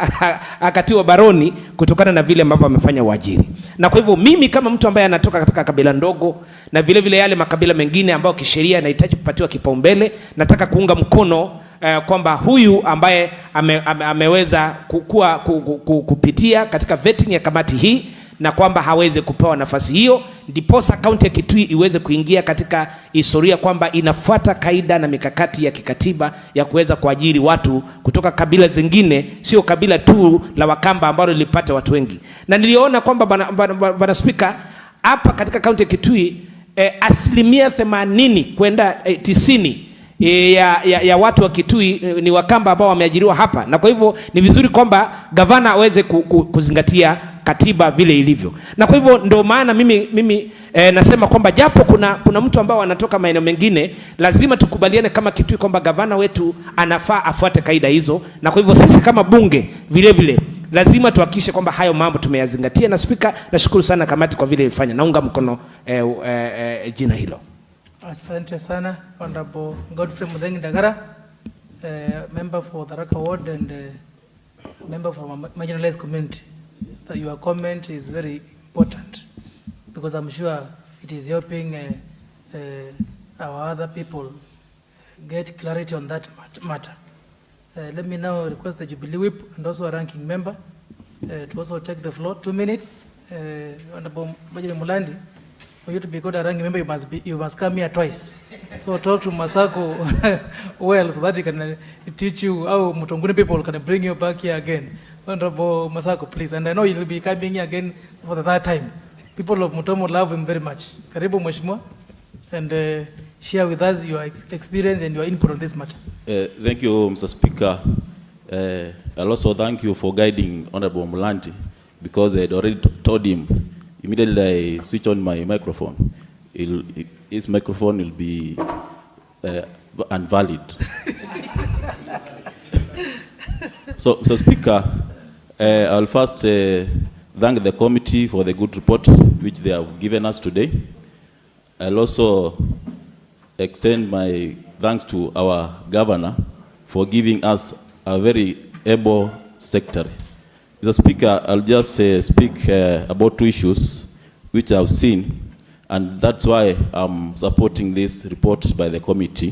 akatiwa baroni kutokana na vile ambavyo amefanya uajiri. Na kwa hivyo mimi kama mtu ambaye anatoka katika kabila ndogo na vile vile yale makabila mengine ambayo kisheria yanahitaji kupatiwa kipaumbele, nataka kuunga mkono kwamba huyu ambaye ameweza kupitia katika vetting ya kamati hii, na kwamba haweze kupewa nafasi hiyo, ndiposa kaunti ya Kitui iweze kuingia katika historia kwamba inafuata kaida na mikakati ya kikatiba ya kuweza kuajiri watu kutoka kabila zingine, sio kabila tu la Wakamba ambalo lilipata watu wengi. Na niliona kwamba Bwana Spika, hapa katika kaunti ya Kitui 80% kwenda 90 ya watu wa Kitui ni Wakamba ambao wameajiriwa hapa. Na kwa hivyo ni vizuri kwamba gavana aweze kuzingatia katiba vile ilivyo. Na kwa hivyo ndio maana mimi nasema kwamba japo kuna mtu ambao anatoka maeneo mengine, lazima tukubaliane kama Kitui kwamba gavana wetu anafaa afuate kaida hizo. Na kwa hivyo sisi kama bunge vile vile lazima tuhakikishe kwamba hayo mambo tumeyazingatia. Na Spika, nashukuru sana kamati kwa vile ilifanya. Naunga mkono jina hilo.
Asante sana Honorable Godfrey Muthengi Ndagara, member for Tharaka Ward and member for marginalized community. Your comment is very important because I'm sure it is helping our other people get clarity on that matter. Let me now request the Jubilee Whip and also a ranking member to also take the floor. 2 minutes. Honorable Bajiri Mulandi, for you to be called a ranking member, you must come here twice. So talk to Masako well so that he can teach you how Mutonguni people can bring you back here again. Honorable Masako, please. And I know you'll be coming here again for the third time. People of Mutomo love him very much. Karibu Mheshimiwa, and share with us your experience and your input on this matter.
Thank you, Mr. Speaker. I'll also thank you for guiding Honorable Mulanti, because I had already told him immediately I switch on my microphone, his microphone will be invalid. So, Mr. Speaker, I'll first thank the committee for the good report which they have given us today. I'll also extend my thanks to our governor for giving us a very able secretary. Mr. Speaker, I'll just speak about 2 issues which I've seen, and that's why I'm supporting this report by the committee.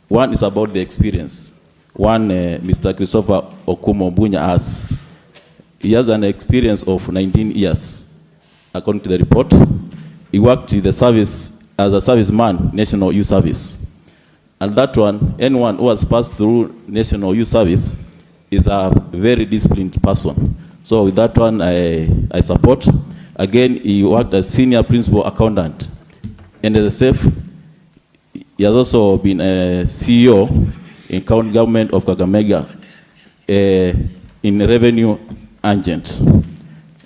One is about the experience. One, Mr. Christopher Okumo Bunya asked, He has an experience of 19 years, according to the report. He worked in the service as a serviceman, National Youth Service. And that one, anyone who has passed through National Youth Service is a very disciplined person. So with that one, I support. Again, he worked as senior principal accountant. And as a safe, he has also been a CEO in county government of Kakamega in revenue agent.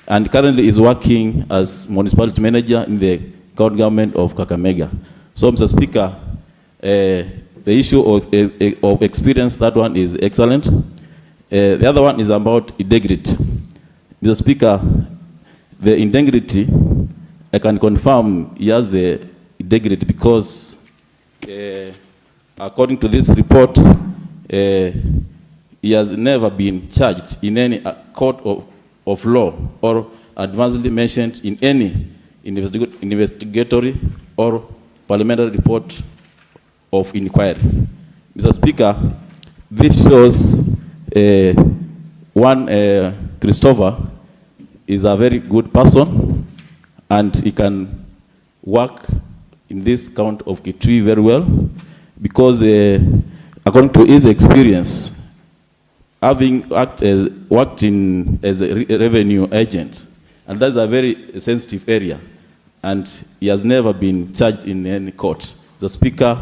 And currently is working as municipality manager in the county government of Kakamega. So, Mr. Speaker, the issue of experience, that one is excellent. The other one is about integrity. Mr. Speaker, the integrity, I can confirm he has the integrity because according to this report, he has never been charged in any court of law or advancedly mentioned in any investigatory or parliamentary report of inquiry. Mr. Speaker, this shows Christopher is a very good person and he can work in this county of Kitui very well because according to his experience, having worked as a revenue agent, and that's a very sensitive area, and he has never been charged in any court. The Speaker,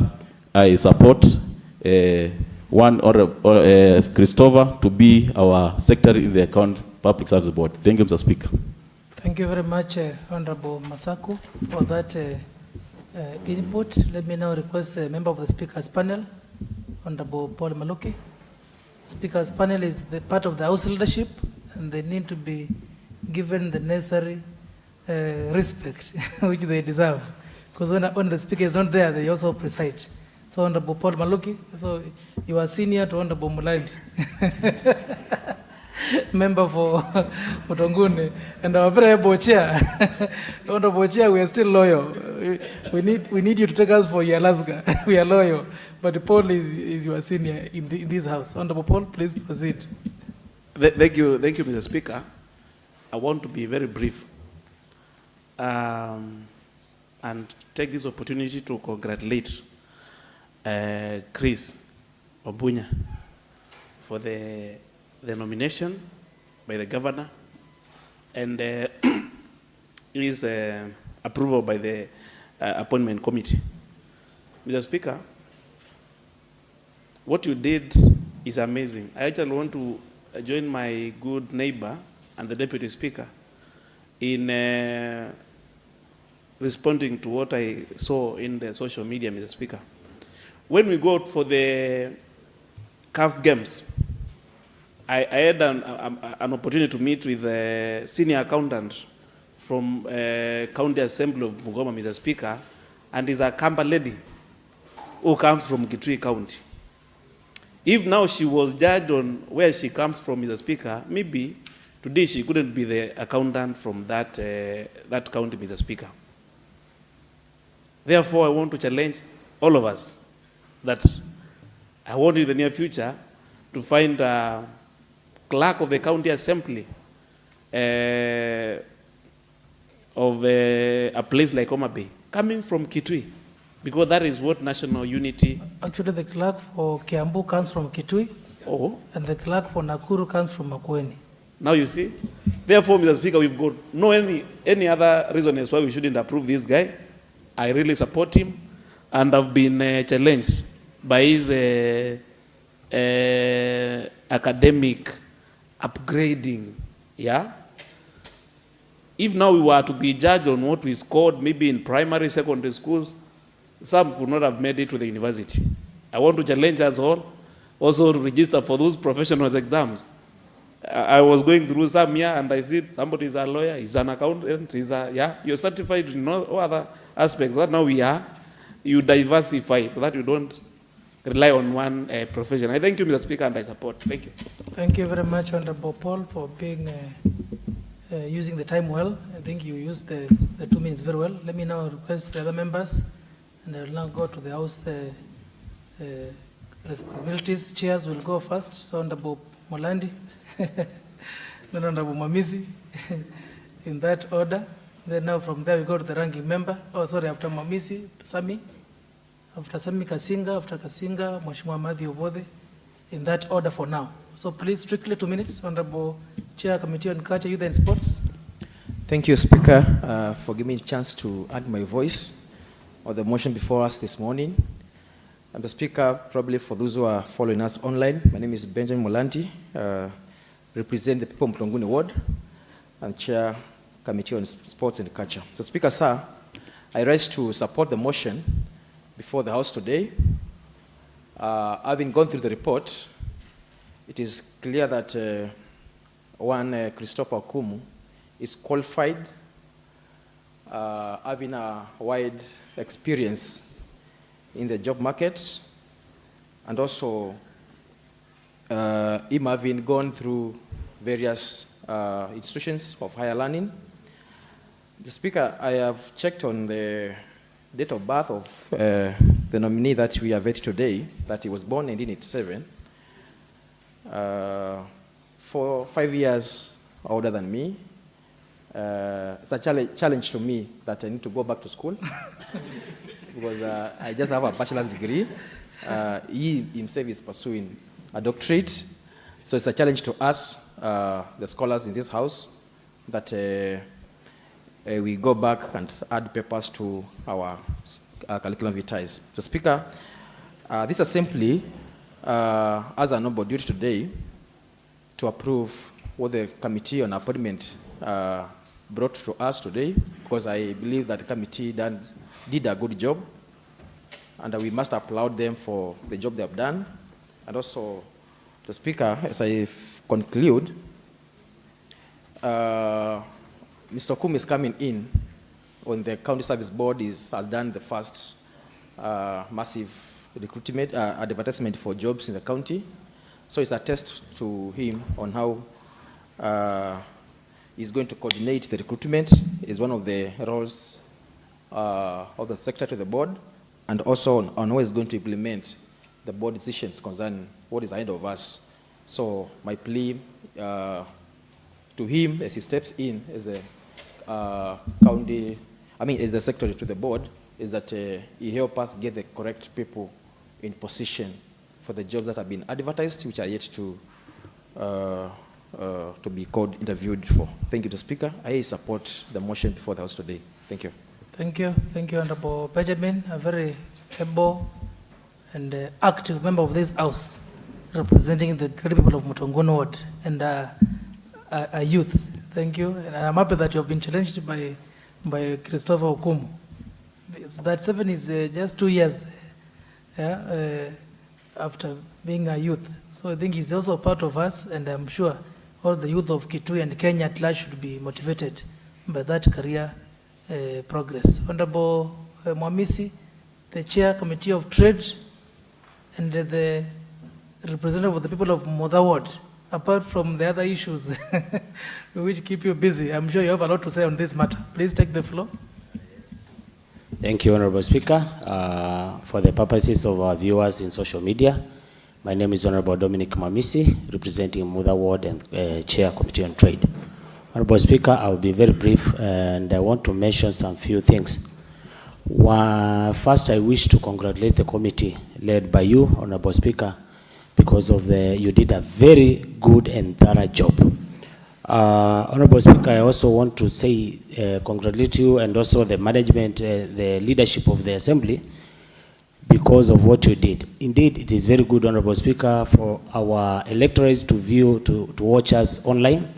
I support Christopher to be our secretary in the County Public Service Board. Thank you, Mr. Speaker.
Thank you very much, Honorable Masaku, for that input. Let me now request a member of the Speaker's panel, Honorable Paul Maluki. Speaker's panel is the part of the House leadership, and they need to be given the necessary respect which they deserve. Because when the Speaker is not there, they also preside. So, Honorable Paul Maluki, so you are senior to Honorable Mulandi, member for Mutonguni, and our very able chair. Honorable Chair, we are still loyal. We need you to take us for Alaska. We are loyal. But Paul is your senior in this house. Honorable Paul, please proceed.
Thank you, Mr. Speaker. I want to be very brief and take this opportunity to congratulate Chris Obunya for the nomination by the governor and his approval by the appointment committee. Mr. Speaker, what you did is amazing. I actually want to join my good neighbor and the Deputy Speaker in responding to what I saw in the social media, Mr. Speaker. When we go out for the CAF games, I had an opportunity to meet with a senior accountant from County Assembly of Bungoma, Mr. Speaker, and is a Kamba lady who comes from Kitui County. If now she was judged on where she comes from, Mr. Speaker, maybe today she couldn't be the accountant from that county, Mr. Speaker. Therefore, I want to challenge all of us that I want in the near future to find a clerk of the county assembly of a place like Homa Bay, coming from Kitui, because that is what national unity.
Actually, the clerk for Kiambu comes from Kitui, and the clerk for Nakuru comes from Makueni.
Now you see. Therefore, Mr. Speaker, we've got no any other reason as why we shouldn't approve this guy. I really support him, and I've been challenged by his academic upgrading. Yeah. If now we were to be judged on what we scored, maybe in primary, secondary schools, some could not have made it to the university. I want to challenge us all, also to register for those professional exams. I was going through some here and I see somebody is a lawyer, he's an accountant, you're certified in all other aspects. That now you diversify so that you don't rely on one profession. I thank you, Mr. Speaker, and I support. Thank you.
Thank you very much, Honorable Paul, for being using the time well. I think you used the 2 minutes very well. Let me now request the other members, and I will now go to the House responsibilities. Chairs will go first. So, Honorable Mulandi, then Honorable Mamisi, in that order. Then now from there we go to the ranking member. Oh, sorry, after Mamisi, Sami. After Sami Kasinga, after Kasinga, Mheshimiwa Madhi Obode, in that order for now. So please, strictly 2 minutes, Honorable Chair, Committee on Culture, Youth and Sports.
Thank you, Speaker, for giving me a chance to add my voice on the motion before us this morning. And the Speaker, probably for those who are following us online, my name is Benjamin Molanti, represent the people of Mtonguni Ward and Chair Committee on Sports and Culture. So, Speaker, sir, I rise to support the motion before the House today. Having gone through the report, it is clear that Christopher Okumu is qualified, having a wide experience in the job market, and also him having gone through various institutions of higher learning. The Speaker, I have checked on the date of birth of the nominee that we have vetted today, that he was born in 1987, 5 years older than me. It's a challenge to me that I need to go back to school because I just have a bachelor's degree. He himself is pursuing a doctorate. So it's a challenge to us, the scholars in this house, that we go back and add papers to our curriculum vitae. So, Speaker, this is simply, as a noble duty today, to approve what the Committee on Appointment brought to us today, because I believe that the committee did a good job, and we must applaud them for the job they have done. And also, the Speaker, as I conclude, Mr. Kum is coming in on the County Service Board, has done the first massive recruitment, advertisement for jobs in the county. So it's a test to him on how he's going to coordinate the recruitment. Is one of the roles of the Secretary to the board, and also on how he's going to implement the board decisions concerning what is ahead of us. So my plea to him as he steps in as a as the Secretary to the board, is that he help us get the correct people in position for the jobs that have been advertised, which are yet to be called, interviewed for. Thank you, the Speaker. I support the motion before the House today. Thank you.
Thank you. Thank you, Honorable Benjamin, a very able and active member of this House, representing the great people of Mtonguni Ward and a youth. Thank you. And I'm happy that you have been challenged by Christopher Okumu. That 7 is just 2 years after being a youth. So I think he's also part of us, and I'm sure all the youth of Kitui and Kenya at large should be motivated by that career progress. Honorable Mwamisi, the Chair Committee of Trade, and the representative of the people of Mother Ward, apart from the other issues which keep you busy, I'm sure you have a lot to say on this matter. Please take the floor.
Thank you, Honorable Speaker. For the purposes of our viewers in social media, my name is Honorable Dominic Mamisi, representing Mother Ward and Chair Committee on Trade. Honorable Speaker, I will be very brief, and I want to mention some few things. First, I wish to congratulate the committee led by you, Honorable Speaker, because of you did a very good and thorough job. Honorable Speaker, I also want to say congratulate you and also the management, the leadership of the Assembly, because of what you did. Indeed, it is very good, Honorable Speaker, for our electorates to view, to watch us online,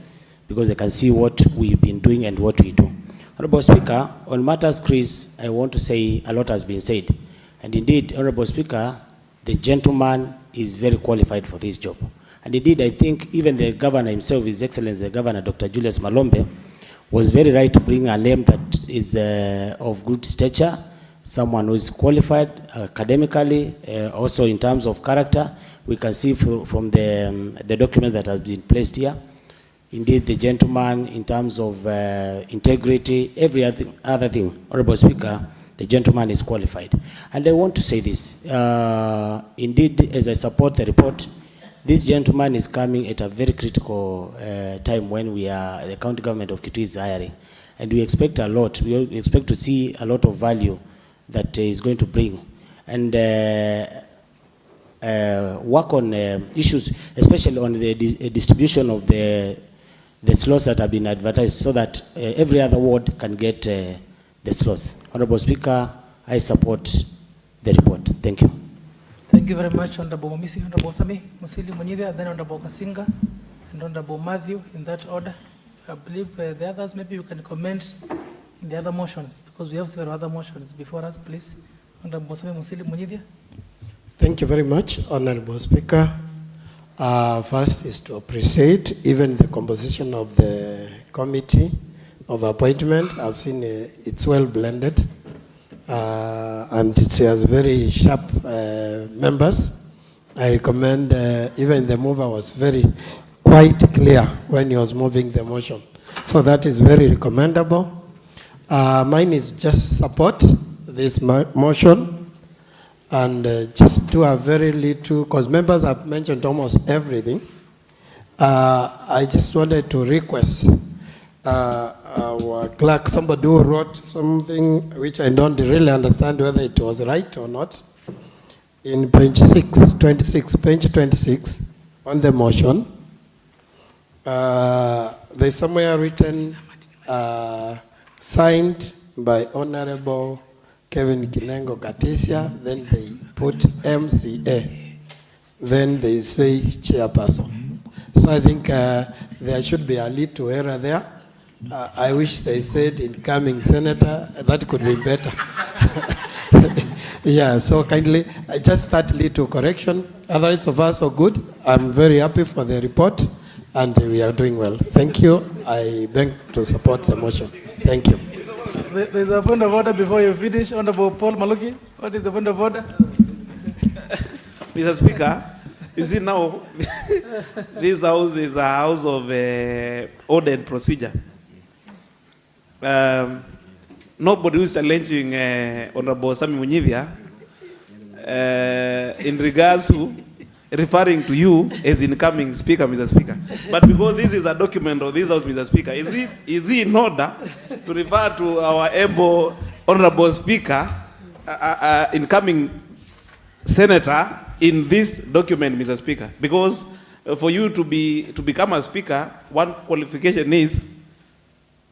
because they can see what we've been doing and what we do. Honorable Speaker, on matters, Chris, I want to say a lot has been said. And indeed, Honorable Speaker, the gentleman is very qualified for this job. And indeed, I think even the governor himself, His Excellency, the Governor, Dr. Julius Malombe, was very right to bring a name that is of good stature, someone who is qualified academically, also in terms of character. We can see from the document that has been placed here. Indeed, the gentleman, in terms of integrity, every other thing, Honorable Speaker, the gentleman is qualified. And I want to say this. Indeed, as I support the report, This gentleman is coming at a very critical time when the county government of Kitui is hiring. And we expect a lot. We expect to see a lot of value that is going to bring. And work on issues, especially on the distribution of the slots that have been advertised, so that every other ward can get the slots. Honorable Speaker, I support the report. Thank you.
Thank you very much, Honorable Momisi, Honorable Sami, Musili Munyidha, then Honorable Kasinga, and Honorable Matthew, in that order. I believe the others, maybe you can comment in the other motions, because we have several other motions before us, please. Honorable Sami, Musili Munyidha.
Thank you very much, Honorable Speaker. First is to appreciate even the composition of the committee of appointment. I've seen it's well blended. And it has very sharp members. I recommend, even the mover was quite clear when he was moving the motion. So that is very recommendable. Mine is just support this motion and just do a very little, because members have mentioned almost everything. I just wanted to request our clerk, somebody who wrote something which I don't really understand whether it was right or not. In page 26 on the motion, there's somewhere written signed by Honorable Kevin Kinengo Katisia, then they put MCA, then they say chairperson. So I think there should be a little error there. I wish they said incoming senator, that could be better. Yeah, so kindly, just that little correction. Otherwise, so far so good. I'm very happy for the report and we are doing well. Thank you. I beg to support the motion. Thank you.
There's a point of order before you finish. Honorable Paul Maluki, what is the point of order?
Mr. Speaker, you see now, this house is a house of order and procedure. Nobody who is challenging Honorable Sami Munyidha in regards to referring to you as incoming speaker, Mr. Speaker. But because this is a document of this house, Mr. Speaker, is it in order to refer to our able Honorable Speaker, incoming senator, in this document, Mr. Speaker? Because for you to become a speaker, one qualification is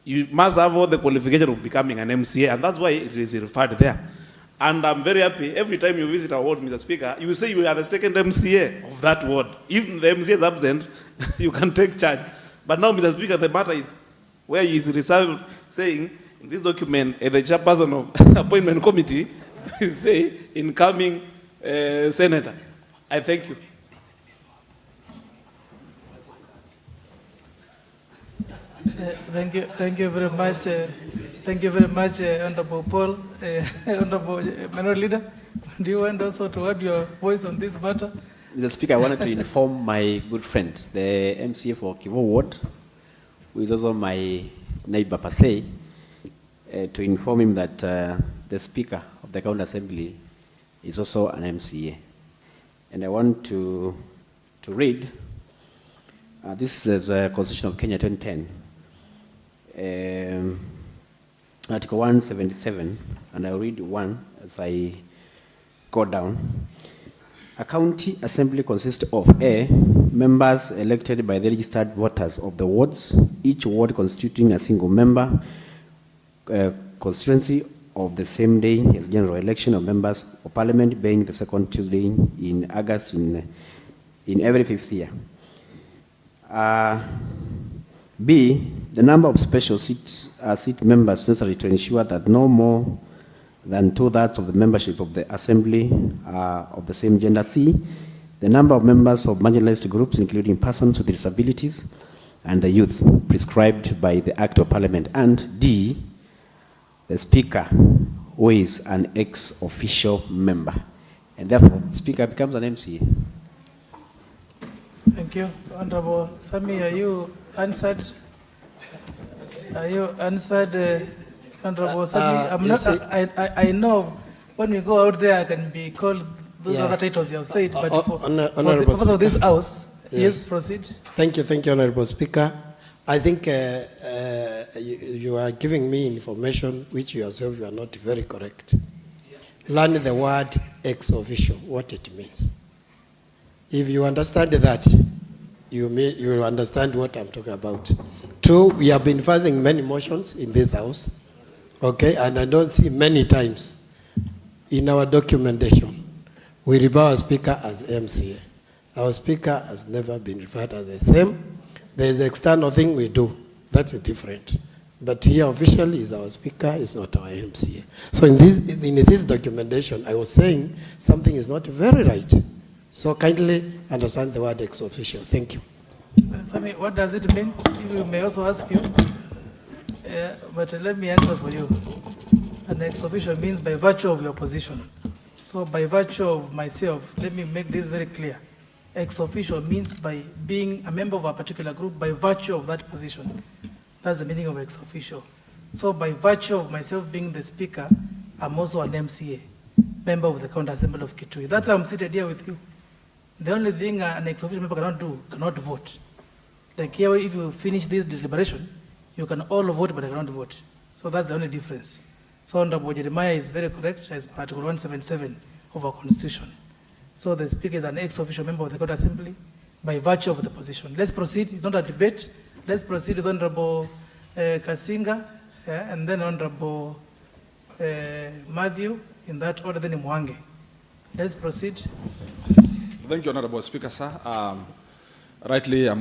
you must have all the qualification of becoming an MCA, and that's why it is referred there. And I'm very happy, every time you visit our ward, Mr. Speaker, you say you are the second MCA of that ward. If the MCA is absent, you can take charge. But now, Mr. Speaker, the matter is where he is reserved, saying in this document, the chairperson of appointment committee, you say incoming senator. I thank you.
Thank you very much. Thank you very much, Honorable Paul. Honorable Minority Leader, do you want also to add your voice on this matter?
Mr. Speaker, I wanted to inform my good friend, the MCA for Kivu Ward, who is also my neighbor per se, to inform him that the Speaker of the County Assembly is also an MCA. And I want to read, this is a Constitution of Kenya 2010, Article 177, and I'll read one as I go down. A county assembly consists of A, members elected by the registered voters of the wards, each ward constituting a single member constituency of the same day as general election of members of parliament, being the second Tuesday in August in every 5th year. B, the number of special seat members necessary to ensure that no more than 2/3 of the membership of the assembly are of the same gender. C, the number of members of marginalized groups, including persons with disabilities and the youth, prescribed by the Act of Parliament. And D, the Speaker, who is an ex-official member. And therefore, Speaker becomes an MCA.
Thank you. Honorable Sami, are you answered? Are you answered, Honorable Sami? I know when we go out there, I can be called those
Yeah.
other titles you have said, but for the
Honorable
purpose of this
Speaker.
House, yes,
Yes.
proceed.
Thank you, Honorable Speaker. I think you are giving me information which yourself you are not very correct. Learn the word ex officio, what it means. If you understand that, you will understand what I'm talking about. Two, we have been passing many motions in this House, okay, and I don't see many times in our documentation we refer our Speaker as MCA. Our Speaker has never been referred as the same. There is external thing we do, that's different. But here officially is our Speaker, is not our MCA. So in this documentation, I was saying something is not very right. So kindly understand the word ex officio. Thank you.
Sami, what does it mean? We may also ask you, but let me answer for you. An ex officio means by virtue of your position. So by virtue of myself, let me make this very clear. Ex officio means by being a member of a particular group by virtue of that position. That's the meaning of ex officio. So by virtue of myself being the Speaker, I'm also an MCA, member of the County Assembly of Kitui. That's why I'm seated here with you. The only thing an ex officio member cannot do, cannot vote. Like here, if you finish this deliberation, you can all vote, but I cannot vote. So that's the only difference. So Honorable Jeremiah is very correct, as per Article 177 of our Constitution. So the Speaker is an ex officio member of the County Assembly by virtue of the position. Let's proceed. It's not a debate. Let's proceed with Honorable Kasinga, and then Honorable Matthew, in that order, then Mwange. Let's proceed.
Thank you, Honorable Speaker, sir. Rightly, I'm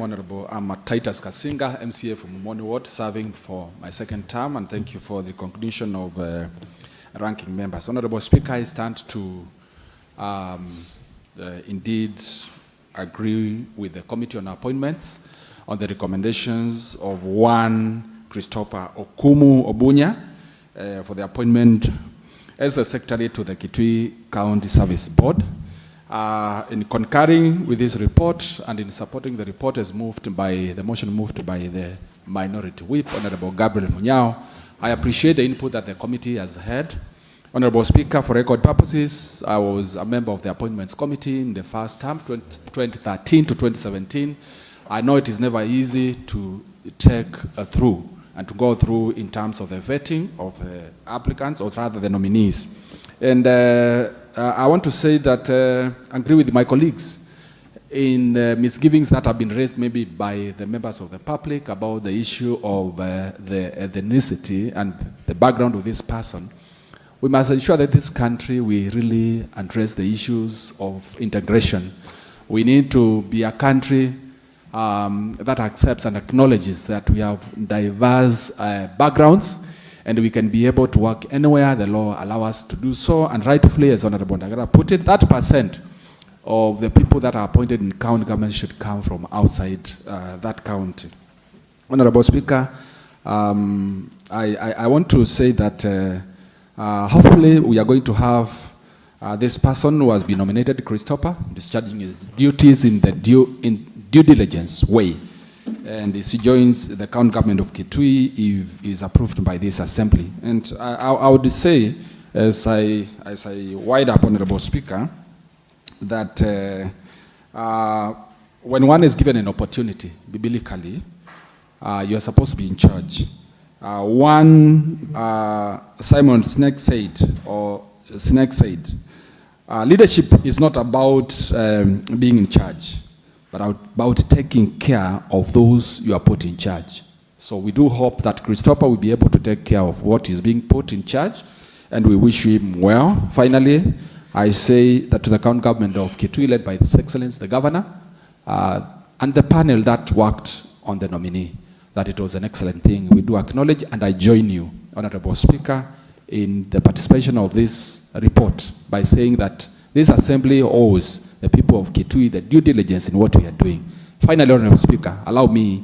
Titus Kasinga, MCA from Moni Ward, serving for my second term, and thank you for the conclusion of ranking members. Honorable Speaker, I stand to indeed agree with the Committee on Appointments on the recommendations of one Christopher Okumu Obunya for the appointment as the Secretary to the Kitui County Service Board. In concurring with this report and in supporting the report as moved by the motion moved by the Minority Whip, Honorable Gabriel Munyao, I appreciate the input that the committee has had. Honorable Speaker, for record purposes, I was a member of the Appointments Committee in the first term, 2013 to 2017. I know it is never easy to take through and to go through in terms of the vetting of the applicants, or rather the nominees. And I want to say that I agree with my colleagues in misgivings that have been raised maybe by the members of the public about the issue of the ethnicity and the background of this person. We must ensure that this country, we really address the issues of integration. We need to be a country that accepts and acknowledges that we have diverse backgrounds, and we can be able to work anywhere the law allows us to do so. And rightfully, as Honorable Ndagara put it, that % of the people that are appointed in county government should come from outside that county. Honorable Speaker, I want to say that hopefully we are going to have this person who has been nominated, Christopher, discharging his duties in the due diligence way. And he joins the county government of Kitui if he is approved by this assembly. And I would say, as I wind up, Honorable Speaker, that when one is given an opportunity, biblically, you are supposed to be in charge. Simon Sinek said, leadership is not about being in charge, but about taking care of those you are put in charge. So we do hope that Christopher will be able to take care of what is being put in charge, and we wish him well. Finally, I say that to the county government of Kitui, led by His Excellency the Governor, and the panel that worked on the nominee, that it was an excellent thing. We do acknowledge, and I join you, Honorable Speaker, in the participation of this report by saying that this assembly owes the people of Kitui the due diligence in what we are doing. Finally, Honorable Speaker, allow me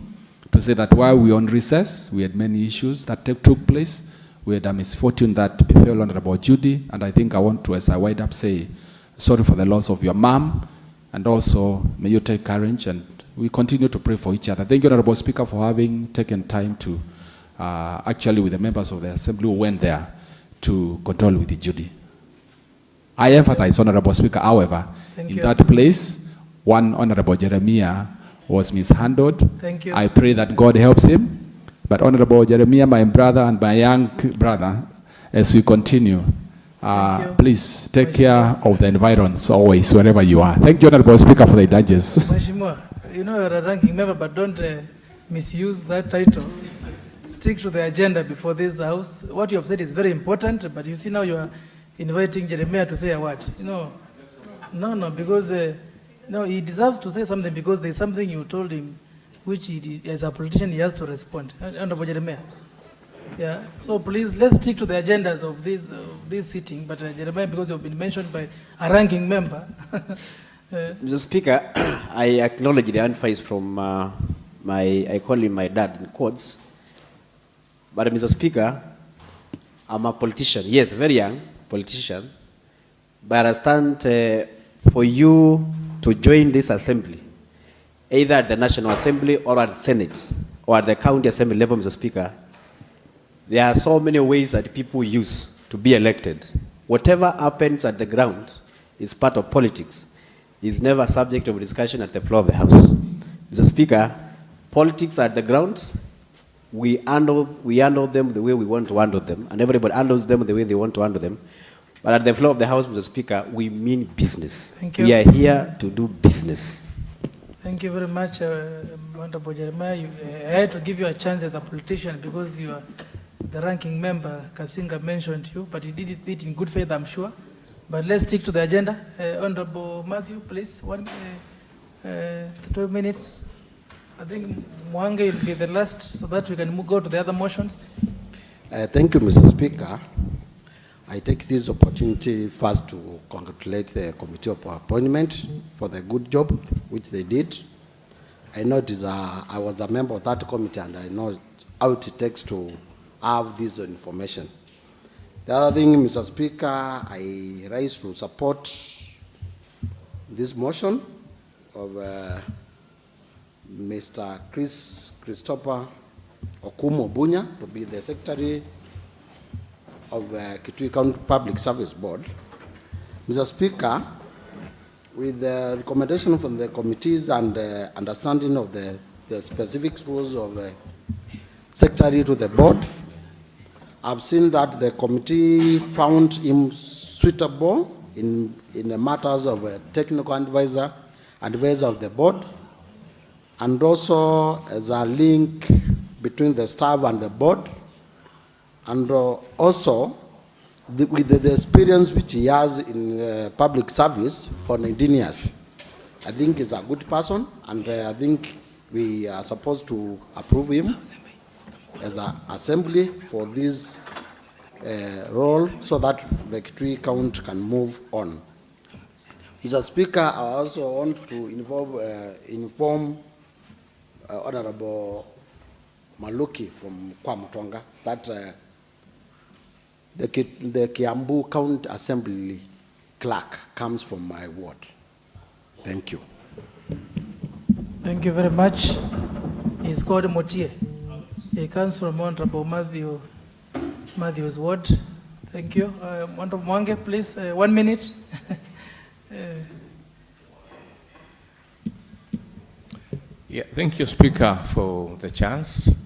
to say that while we were on recess, we had many issues that took place. We had a misfortune that befell Honorable Judy, and I think I want to, as I wind up, say sorry for the loss of your mom, and also may you take courage, and we continue to pray for each other. Thank you, Honorable Speaker, for having taken time to, actually with the members of the assembly who went there to condole with the Judy. I empathize, Honorable Speaker, however,
Thank
in
you.
that place, one Honorable Jeremiah was mishandled.
Thank you.
I pray that God helps him. But Honorable Jeremiah, my brother and my young brother, as we continue, please take care of the environs always, wherever you are. Thank you, Honorable Speaker, for the indulgence.
Mheshimiwa, you know you're a ranking member, but don't misuse that title. Stick to the agenda before this house. What you have said is very important, but you see now you are inviting Jeremiah to say a word. No, because no, he deserves to say something because there's something you told him, which he, as a politician, he has to respond. Honorable Jeremiah. Yeah. So please, let's stick to the agendas of this sitting. But Jeremiah, because you've been mentioned by a ranking member.
Mr. Speaker, I acknowledge the advice from I call him my dad in quotes. But Mr. Speaker, I'm a politician. Yes, very young politician. But I understand for you to join this assembly, either at the National Assembly or at the Senate or at the County Assembly level, Mr. Speaker, there are so many ways that people use to be elected. Whatever happens at the ground is part of politics. It's never subject of discussion at the floor of the House. Mr. Speaker, politics at the ground, we handle them the way we want to handle them, and everybody handles them the way they want to handle them. But at the floor of the House, Mr. Speaker, we mean business.
Thank you.
We are here to do business.
Thank you very much, Honorable Jeremiah. I had to give you a chance as a politician because you are the ranking member. Kasinga mentioned you, but he did it in good faith, I'm sure. But let's stick to the agenda. Honorable Matthew, please, 12 minutes. I think Mwange will be the last so that we can go to the other motions.
Thank you, Mr. Speaker. I take this opportunity first to congratulate the Committee of Appointment for the good job which they did. I know I was a member of that committee and I know how it takes to have this information. The other thing, Mr. Speaker, I rise to support this motion of Mr. Christopher Okumo Bunya to be the Secretary of Kitui County Public Service Board. Mr. Speaker, with the recommendation from the committees and understanding of the specific rules of the Secretary to the board, I've seen that the committee found him suitable in the matters of a technical advisor of the board, and also as a link between the staff and the board, and also with the experience which he has in public service for 19 years. I think he's a good person, and I think we are supposed to approve him as an assembly for this role so that the Kitui County can move on. Mr. Speaker, I also want to inform Honorable Maluki from Kwamutonga that the Kiambu County Assembly clerk comes from my ward. Thank you.
Thank you very much. He's called Motie. He comes from Honorable Matthew's ward. Thank you. Honorable Mwange, please, 1 minute.
Yeah, thank you, Speaker, for the chance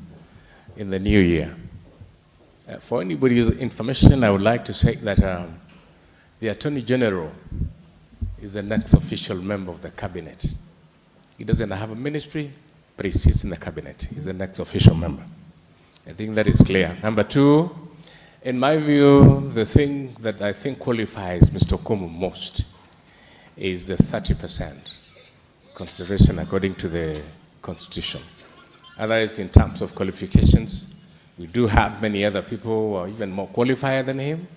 in the new year. For anybody's information, I would like to say that the Attorney General is the next official member of the cabinet. He doesn't have a ministry, but he sits in the cabinet. He's the next official member. I think that is clear. Number two, in my view, the thing that I think qualifies Mr. Okumu most is the 30% consideration according to the Constitution. Otherwise, in terms of qualifications, we do have many other people who are even more qualified than him,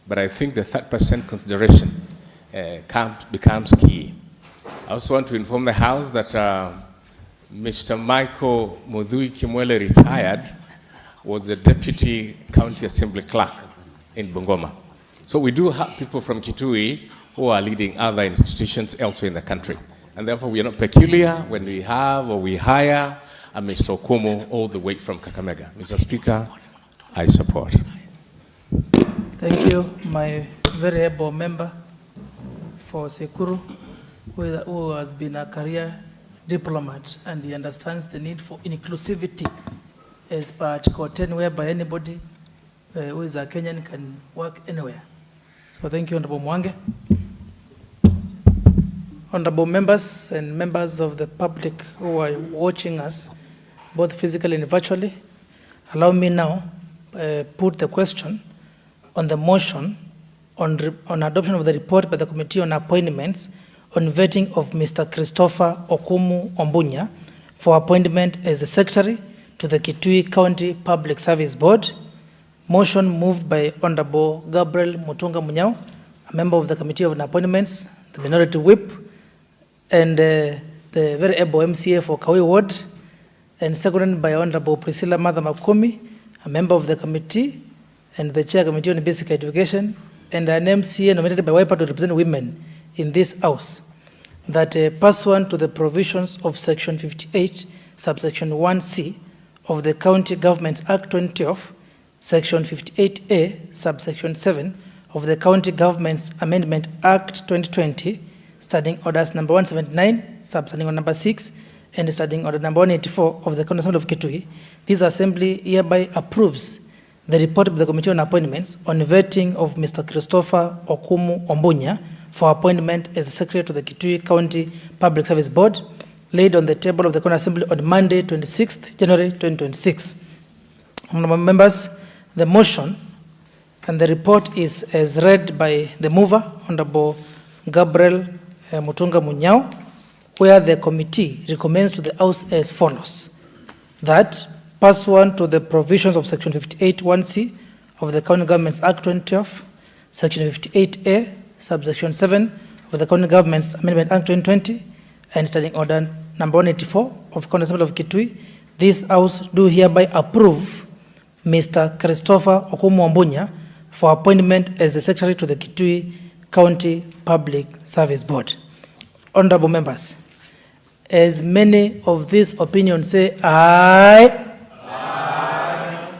but I think the 30% consideration becomes key. I also want to inform the House that Mr. Michael Mudhui Kimwele retired, was the Deputy County Assembly Clerk in Bungoma. So we do have people from Kitui who are leading other institutions elsewhere in the country. And therefore we are not peculiar when we have or we hire a Mr. Okumu all the way from Kakamega. Mr. Speaker, I support.
Thank you, my very able member. for Sekuru, who has been a career diplomat, and he understands the need for inclusivity as per Article 10, whereby anybody who is a Kenyan can work anywhere. So thank you, Honorable Mwange. Honorable members and members of the public who are watching us, both physically and virtually, allow me now put the question on the motion on adoption of the report by the Committee on Appointments on vetting of Mr. Christopher Okumu Ombunya for appointment as the Secretary to the Kitui County Public Service Board. Motion moved by Honorable Gabriel Mutunga Munyao, a member of the Committee on Appointments, the Minority Whip, and the very able MCA for Kawi Ward, and seconded by Honorable Priscilla Matha Makomi, a member of the committee, and the Chair Committee on Basic Education, and an MCA nominated by WIPA to represent women in this House, that pursuant to the provisions of Section 58, subsection 1C of the County Governments Act 2012, Section 58A, subsection 7 of the County Governments Amendment Act 2020, Standing Orders number 179, substanding order number 6, and Standing Order number 184 of the County Assembly of Kitui, this Assembly hereby approves the report of the Committee on Appointments on vetting of Mr. Christopher Okumu Ombunya for appointment as the Secretary to the Kitui County Public Service Board, laid on the table of the County Assembly on Monday, 26th January 2026. Honorable members, the motion and the report is as read by the mover, Honorable Gabriel Mutunga Munyao, where the committee recommends to the House as follows: that pursuant to the provisions of Section 58(1)(c) of the County Governments Act 2012, Section 58A, subsection 7 of the County Governments Amendment Act 2020, and Standing Order number 184 of County Assembly of Kitui, this House do hereby approve Mr. Christopher Okumu Ombunya for appointment as the Secretary to the Kitui County Public Service Board. Honorable members, as many of these opinions say aye, aye,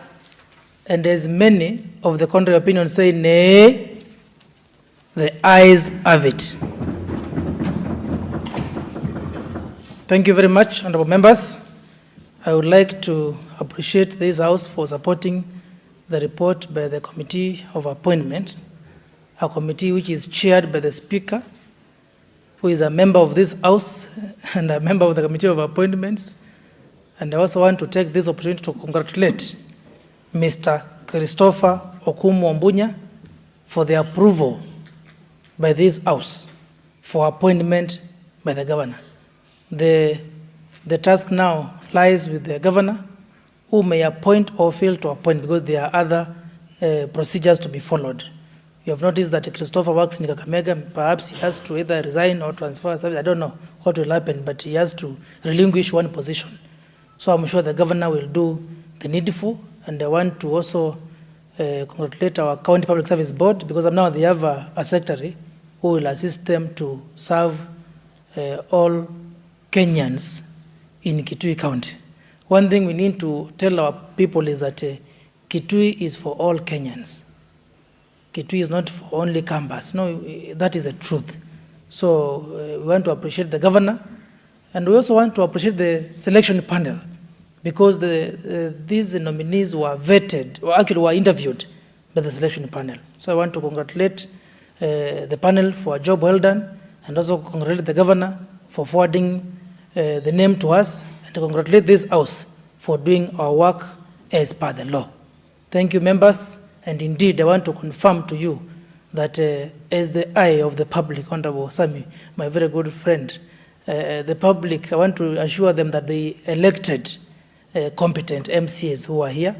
and as many of the contrary opinions say nay, the ayes have it. Thank you very much, honorable members. I would like to appreciate this House for supporting the report by the Committee of Appointments, a committee which is chaired by the Speaker, who is a member of this House and a member of the Committee of Appointments. And I also want to take this opportunity to congratulate Mr. Christopher Okumu Ombunya for the approval by this House for appointment by the Governor. The task now lies with the Governor, who may appoint or fail to appoint because there are other procedures to be followed. You have noticed that Christopher works in Kakamega. Perhaps he has to either resign or transfer service. I don't know what will happen, but he has to relinquish one position. So I'm sure the Governor will do the needful, and I want to also congratulate our County Public Service Board, because now they have a secretary who will assist them to serve all Kenyans in Kitui County. One thing we need to tell our people is that Kitui is for all Kenyans. Kitui is not for only Kambas. No, that is the truth. So we want to appreciate the Governor, and we also want to appreciate the selection panel, because these nominees were vetted, or actually were interviewed by the selection panel. So I want to congratulate the panel for a job well done, and also congratulate the Governor for forwarding the name to us, and to congratulate this House for doing our work as per the law. Thank you, members, and indeed I want to confirm to you that as the eye of the public, Honorable Sami, my very good friend, the public, I want to assure them that they elected competent MCAs who are here,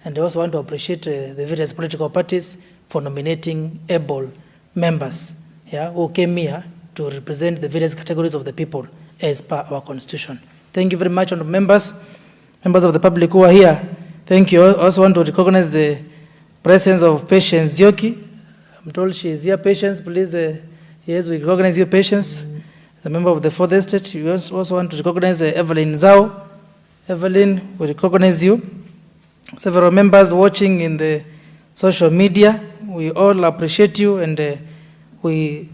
and I also want to appreciate the various political parties for nominating able members who came here to represent the various categories of the people as per our constitution. Thank you very much, honorable members, members of the public who are here. Thank you. I also want to recognize the presence of Patience Zioki. I'm told she is here. Patience, please. Yes, we recognize your Patience, the member of the Fourth Estate. We also want to recognize Evelyn Zhao. Evelyn, we recognize you. Several members watching in the social media, we all appreciate you, and we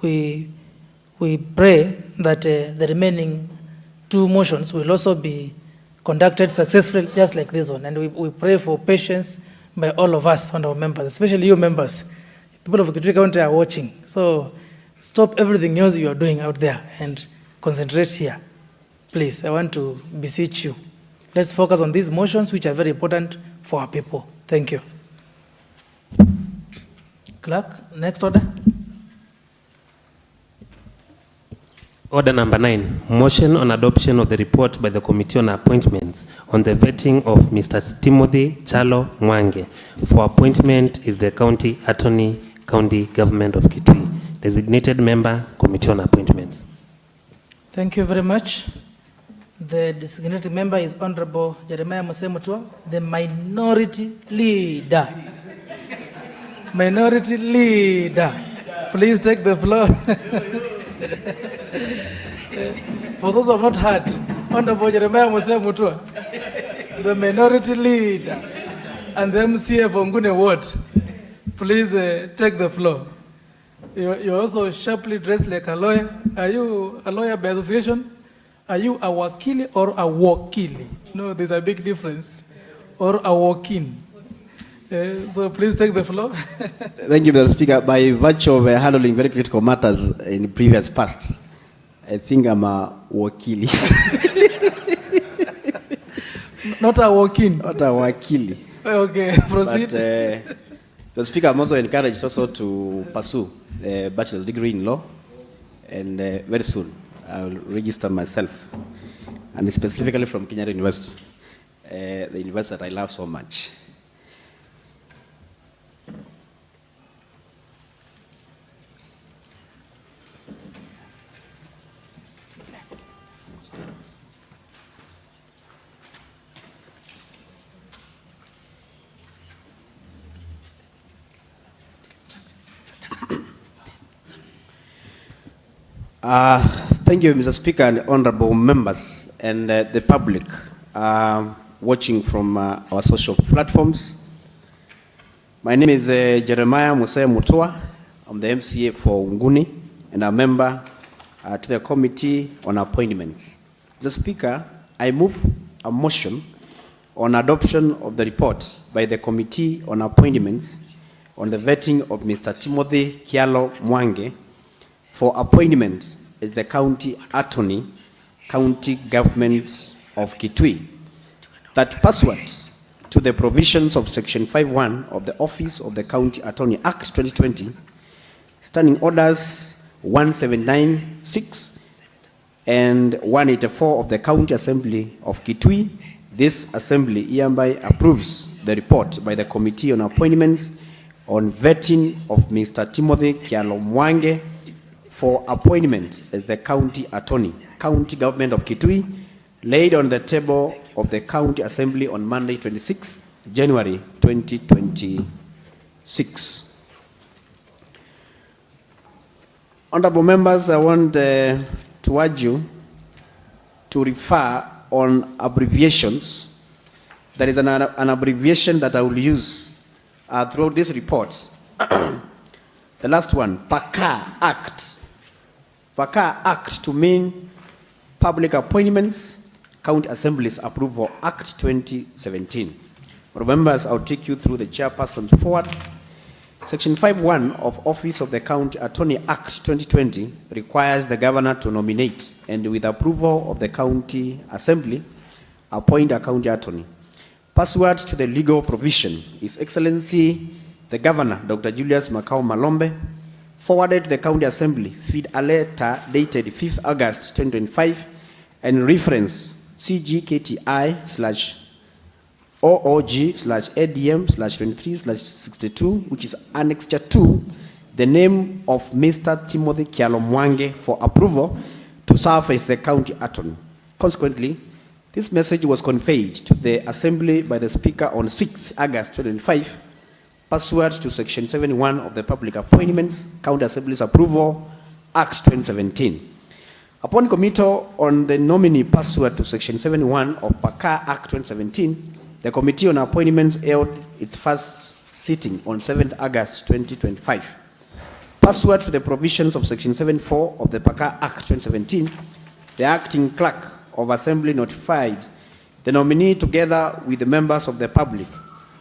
we pray that the remaining 2 motions will also be conducted successfully, just like this one. And we pray for patience by all of us, honorable members, especially you members. People of Kitui County are watching. So stop everything else you are doing out there and concentrate here. Please, I want to beseech you. Let's focus on these motions, which are very important for our people. Thank you. Clerk, next order.
Order number 9, motion on adoption of the report by the Committee on Appointments on the vetting of Mr. Timothy Chalo Mwange for appointment is the County Attorney, County Government of Kitui. Designated member, Committee on Appointments.
Thank you very much. The designated member is Honorable Jeremiah Mutua, the minority leader. Minority leader. Please take the floor. For those who have not heard, Honorable Jeremiah Mutua, the minority leader and the MCA of Ngune Ward, please take the floor. You're also sharply dressed like a lawyer. Are you a lawyer by association? Are you a wakili or a wakili? No, there's a big difference. Or a wakin. So please take the floor.
Thank you, Mr. Speaker. By virtue of handling very critical matters in the previous past, I think I'm a wakili.
Not a wakin.
Not a wakili.
Okay, proceed.
But, the Speaker, I'm also encouraged also to pursue a bachelor's degree in law, and very soon I will register myself, and specifically from Kenyatta University, the university that I love so much. Thank you, Mr. Speaker, and honorable members and the public watching from our social platforms. My name is Jeremiah Mutua. I'm the MCA for Nguni and a member to the Committee on Appointments. Mr. Speaker, I move a motion on adoption of the report by the Committee on Appointments on the vetting of Mr. Timothy Chalo Mwange for appointment as the County Attorney, County Government of Kitui, that pursuant to the provisions of Section 5.1 of the Office of the County Attorney Act 2020, Standing Orders 1796 and 184 of the County Assembly of Kitui, this Assembly hereby approves the report by the Committee on Appointments on vetting of Mr. Timothy Chalo Mwange for appointment as the County Attorney, County Government of Kitui, laid on the table of the County Assembly on Monday, 26 January 2026. Honorable members, I want to urge you to refer on abbreviations. There is an abbreviation that I will use throughout this report. The last one, PACA Act. PACA Act to mean Public Appointments, County Assemblies Approval Act 2017. Members, I'll take you through the chairperson's forward. Section 5.1 of Office of the County Attorney Act 2020 requires the governor to nominate and with approval of the County Assembly, appoint a county attorney. Pursuant to the legal provision, His Excellency the Governor, Dr. Julius Makau Malombe, forwarded to the County Assembly feed a letter dated 5th August 2025 and reference CGKTI/OOG/ADM/23/62, which is Annexure 2, the name of Mr. Timothy Chalo Mwange for approval to serve as the county attorney. Consequently, this message was conveyed to the Assembly by the Speaker on 6 August 2025, pursuant to Section 71 of the Public Appointments, County Assemblies Approval Act 2017. Upon committal on the nominee pursuant to Section 71 of PACA Act 2017, the Committee on Appointments held its first sitting on 7th August 2025. Pursuant to the provisions of Section 7(4) of the PACA Act 2017, the acting clerk of Assembly notified the nominee together with the members of the public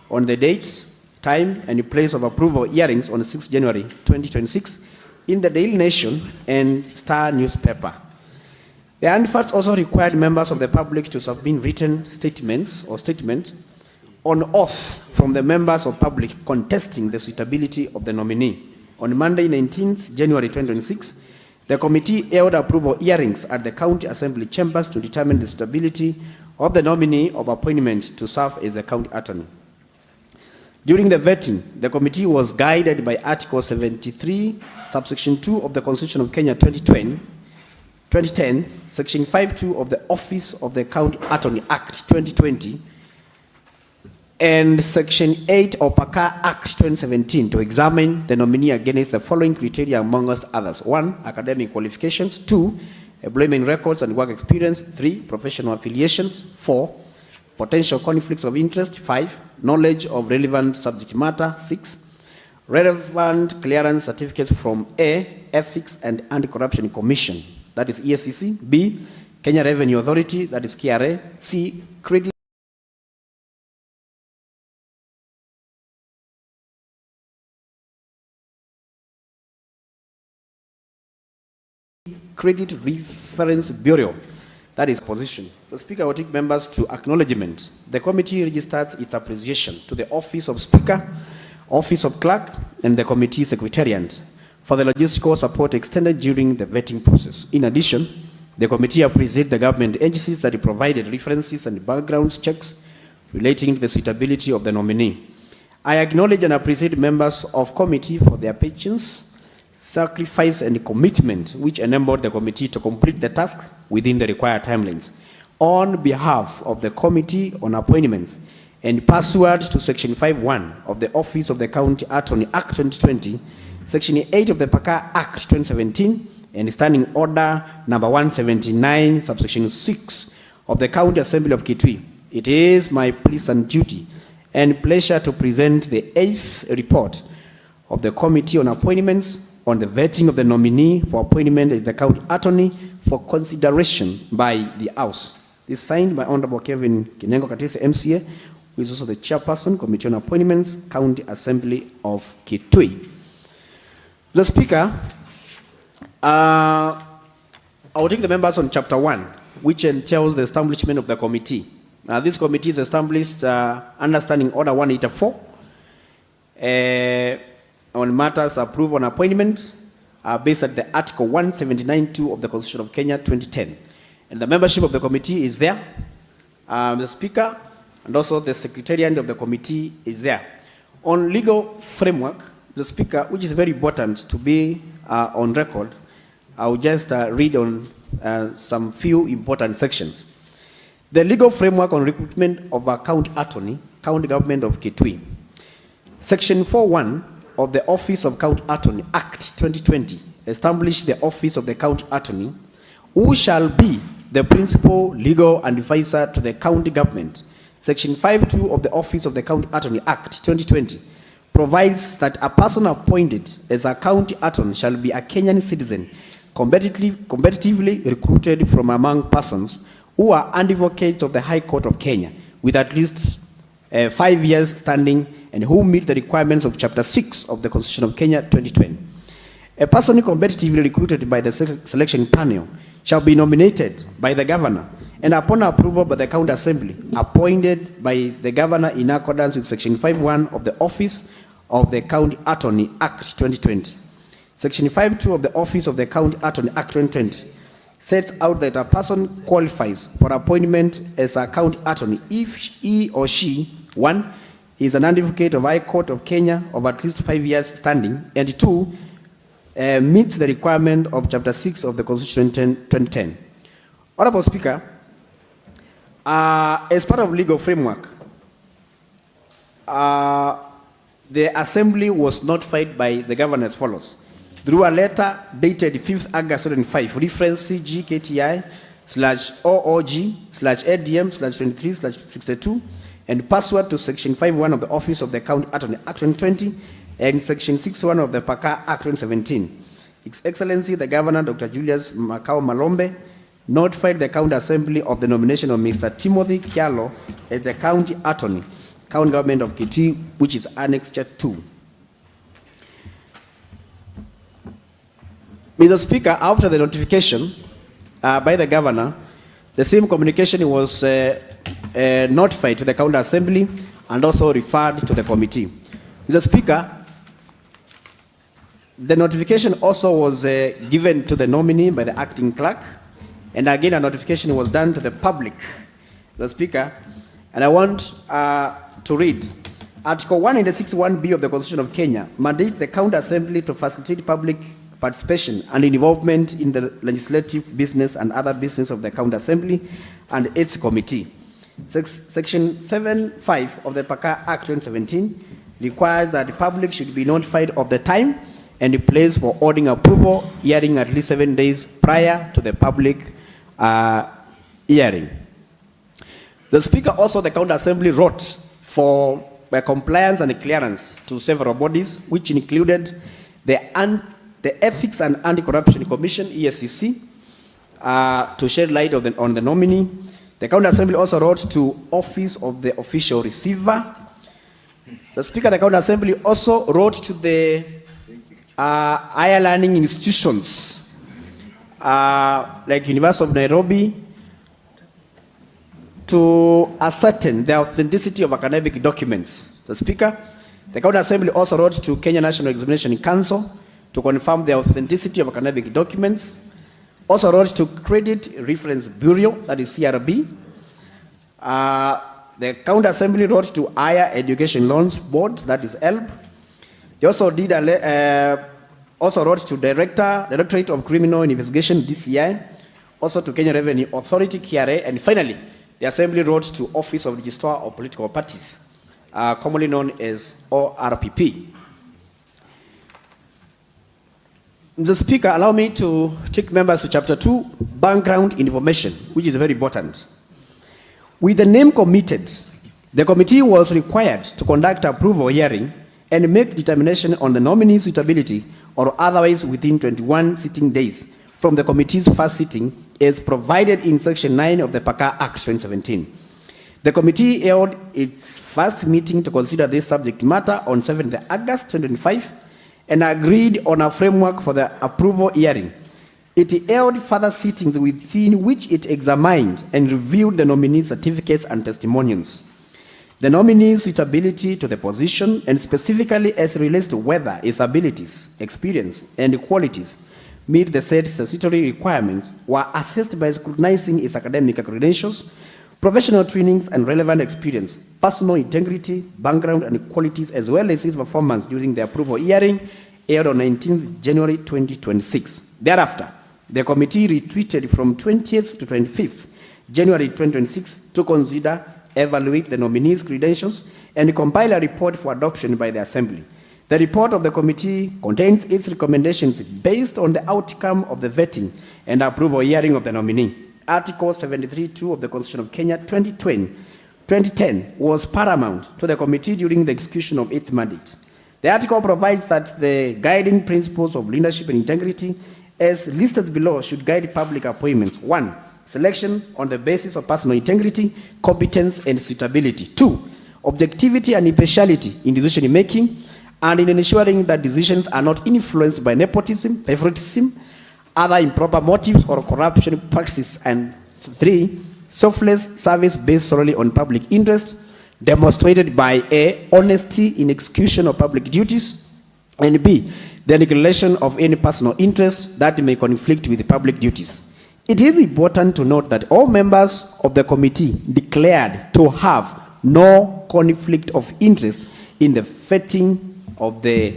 on the date, time, and place of approval hearings on 6 January 2026 in the Daily Nation and Star newspaper. The ANFATs also required members of the public to submit written statements or statement on oath from the members of public contesting the suitability of the nominee. On Monday, 19th January 2026, the committee held approval hearings at the county assembly chambers to determine the suitability of the nominee of appointment to serve as the county attorney. During the vetting, the committee was guided by Article 73, subsection 2 of the Constitution of Kenya 2010, Section 5(2) of the Office of the County Attorney Act 2020, and Section 8 of PACA Act 2017 to examine the nominee against the following criteria amongst others. 1, academic qualifications. 2, employment records and work experience. 3, professional affiliations. 4, potential conflicts of interest. 5, knowledge of relevant subject matter. 6, relevant clearance certificates from A, Ethics and Anti-Corruption Commission, that is EACC. B, Kenya Revenue Authority, that is KRA. C, credit Reference Bureau, that is position. The Speaker will take members to acknowledgement. The committee registers its appreciation to the Office of Speaker, Office of Clerk, and the committee secretariat for the logistical support extended during the vetting process. In addition, the committee appreciates the government agencies that provided references and background checks relating to the suitability of the nominee. I acknowledge and appreciate members of committee for their patience, sacrifice, and commitment which enabled the committee to complete the task within the required timelines. On behalf of the Committee on Appointments and pursuant to Section 5(1) of the Office of the County Attorney Act 2020, Section 8 of the PACA Act 2017, and Standing Order number 179, subsection 6 of the County Assembly of Kitui, it is my pleasant duty and pleasure to present the 8th report of the Committee on Appointments on the vetting of the nominee for appointment as the county attorney for consideration by the House. This is signed by Honorable Kevin Kinengo Katese, MCA, who is also the chairperson, Committee on Appointments, County Assembly of Kitui. The Speaker, I will take the members on Chapter 1, which entails the establishment of the committee. This committee is established under Standing Order 184, on matters approved on appointments based at the Article 179(2) of the Constitution of Kenya 2010. And the membership of the committee is there. The Speaker and also the Secretariat of the committee is there. On legal framework, the Speaker, which is very important to be on record, I will just read on some few important sections. The legal framework on recruitment of a county attorney, County Government of Kitui. Section 4(1) of the Office of County Attorney Act 2020 established the Office of the County Attorney, who shall be the principal legal advisor to the county government. Section 5(2) of the Office of the County Attorney Act 2020 provides that a person appointed as a county attorney shall be a Kenyan citizen competitively recruited from among persons who are advocates of the High Court of Kenya with at least 5 years standing and who meet the requirements of Chapter 6 of the Constitution of Kenya 2020. A person competitively recruited by the selection panel shall be nominated by the governor and upon approval by the county assembly, appointed by the governor in accordance with Section 5(1) of the Office of the County Attorney Act 2020. Section 5(2) of the Office of the County Attorney Act 2020 sets out that a person qualifies for appointment as a county attorney if he or she, 1, is an advocate of High Court of Kenya of at least 5 years standing, and 2, meets the requirement of Chapter 6 of the Constitution 2010. Honorable Speaker, as part of legal framework, the Assembly was notified by the governor as follows. Through a letter dated 5th August 2005, reference CGKTI/OOG/ADM/23/62, and pursuant to Section 5(1) of the Office of the County Attorney Act 2020, and Section 61 of the PACA Act 2017. His Excellency the Governor, Dr. Julius Makao Malombe, notified the County Assembly of the nomination of Mr. Timothy Kyalo as the County Attorney, County Government of Kitui, which is Annexure 2. Mr. Speaker, after the notification by the Governor, the same communication was notified to the County Assembly and also referred to the committee. Mr. Speaker, the notification also was given to the nominee by the acting clerk, and again a notification was done to the public, Mr. Speaker, and I want to read. Article 196(1)(b) of the Constitution of Kenya mandates the County Assembly to facilitate public participation and involvement in the legislative business and other business of the County Assembly and its committee. Section 7(5) of the PACA Act 2017 requires that the public should be notified of the time and the place for ordering approval hearing at least 7 days prior to the public hearing. The Speaker also, the County Assembly, wrote for compliance and clearance to several bodies, which included the Ethics and Anti-Corruption Commission, ESCC, to shed light on the nominee. The County Assembly also wrote to Office of the Official Receiver. The Speaker of the County Assembly also wrote to the higher learning institutions like University of Nairobi to ascertain the authenticity of academic documents. The Speaker, the County Assembly also wrote to Kenya National Examination Council to confirm the authenticity of academic documents. Also wrote to Credit Reference Bureau, that is CRB. The County Assembly wrote to Higher Education Loans Board, that is ELB. They also did also wrote to Directorate of Criminal Investigation, DCI, also to Kenya Revenue Authority, KRA, and finally, the Assembly wrote to Office of Registrar of Political Parties, commonly known as ORPP. Mr. Speaker, allow me to take members to Chapter 2, Background Information, which is very important. With the name committed, the committee was required to conduct approval hearing and make determination on the nominee's suitability or otherwise within 21 sitting days from the committee's first sitting as provided in Section 9 of the PACA Act 2017. The committee held its first meeting to consider this subject matter on 7th August 2025 and agreed on a framework for the approval hearing. It held further sittings within which it examined and reviewed the nominees' certificates and testimonials, the nominee's suitability to the position, and specifically as relates to whether his abilities, experience, and qualities meet the said statutory requirements, were assessed by scrutinizing his academic credentials, professional trainings and relevant experience, personal integrity, background, and qualities, as well as his performance during the approval hearing held on 19th January 2026. Thereafter, the committee retreated from 20th to 25th January 2026 to consider, evaluate the nominees' credentials, and compile a report for adoption by the Assembly. The report of the committee contains its recommendations based on the outcome of the vetting and approval hearing of the nominee. Article 73(2) of the Constitution of Kenya 2010 was paramount to the committee during the execution of its mandate. The article provides that the guiding principles of leadership and integrity as listed below should guide public appointments. 1. Selection on the basis of personal integrity, competence, and suitability. 2. Objectivity and impartiality in decision making and in ensuring that decisions are not influenced by nepotism, favoritism, other improper motives, or corruption practices. And 3. Selfless service based solely on public interest, demonstrated by A. Honesty in execution of public duties, and B. The negation of any personal interest that may conflict with the public duties. It is important to note that all members of the committee declared to have no conflict of interest in the vetting of the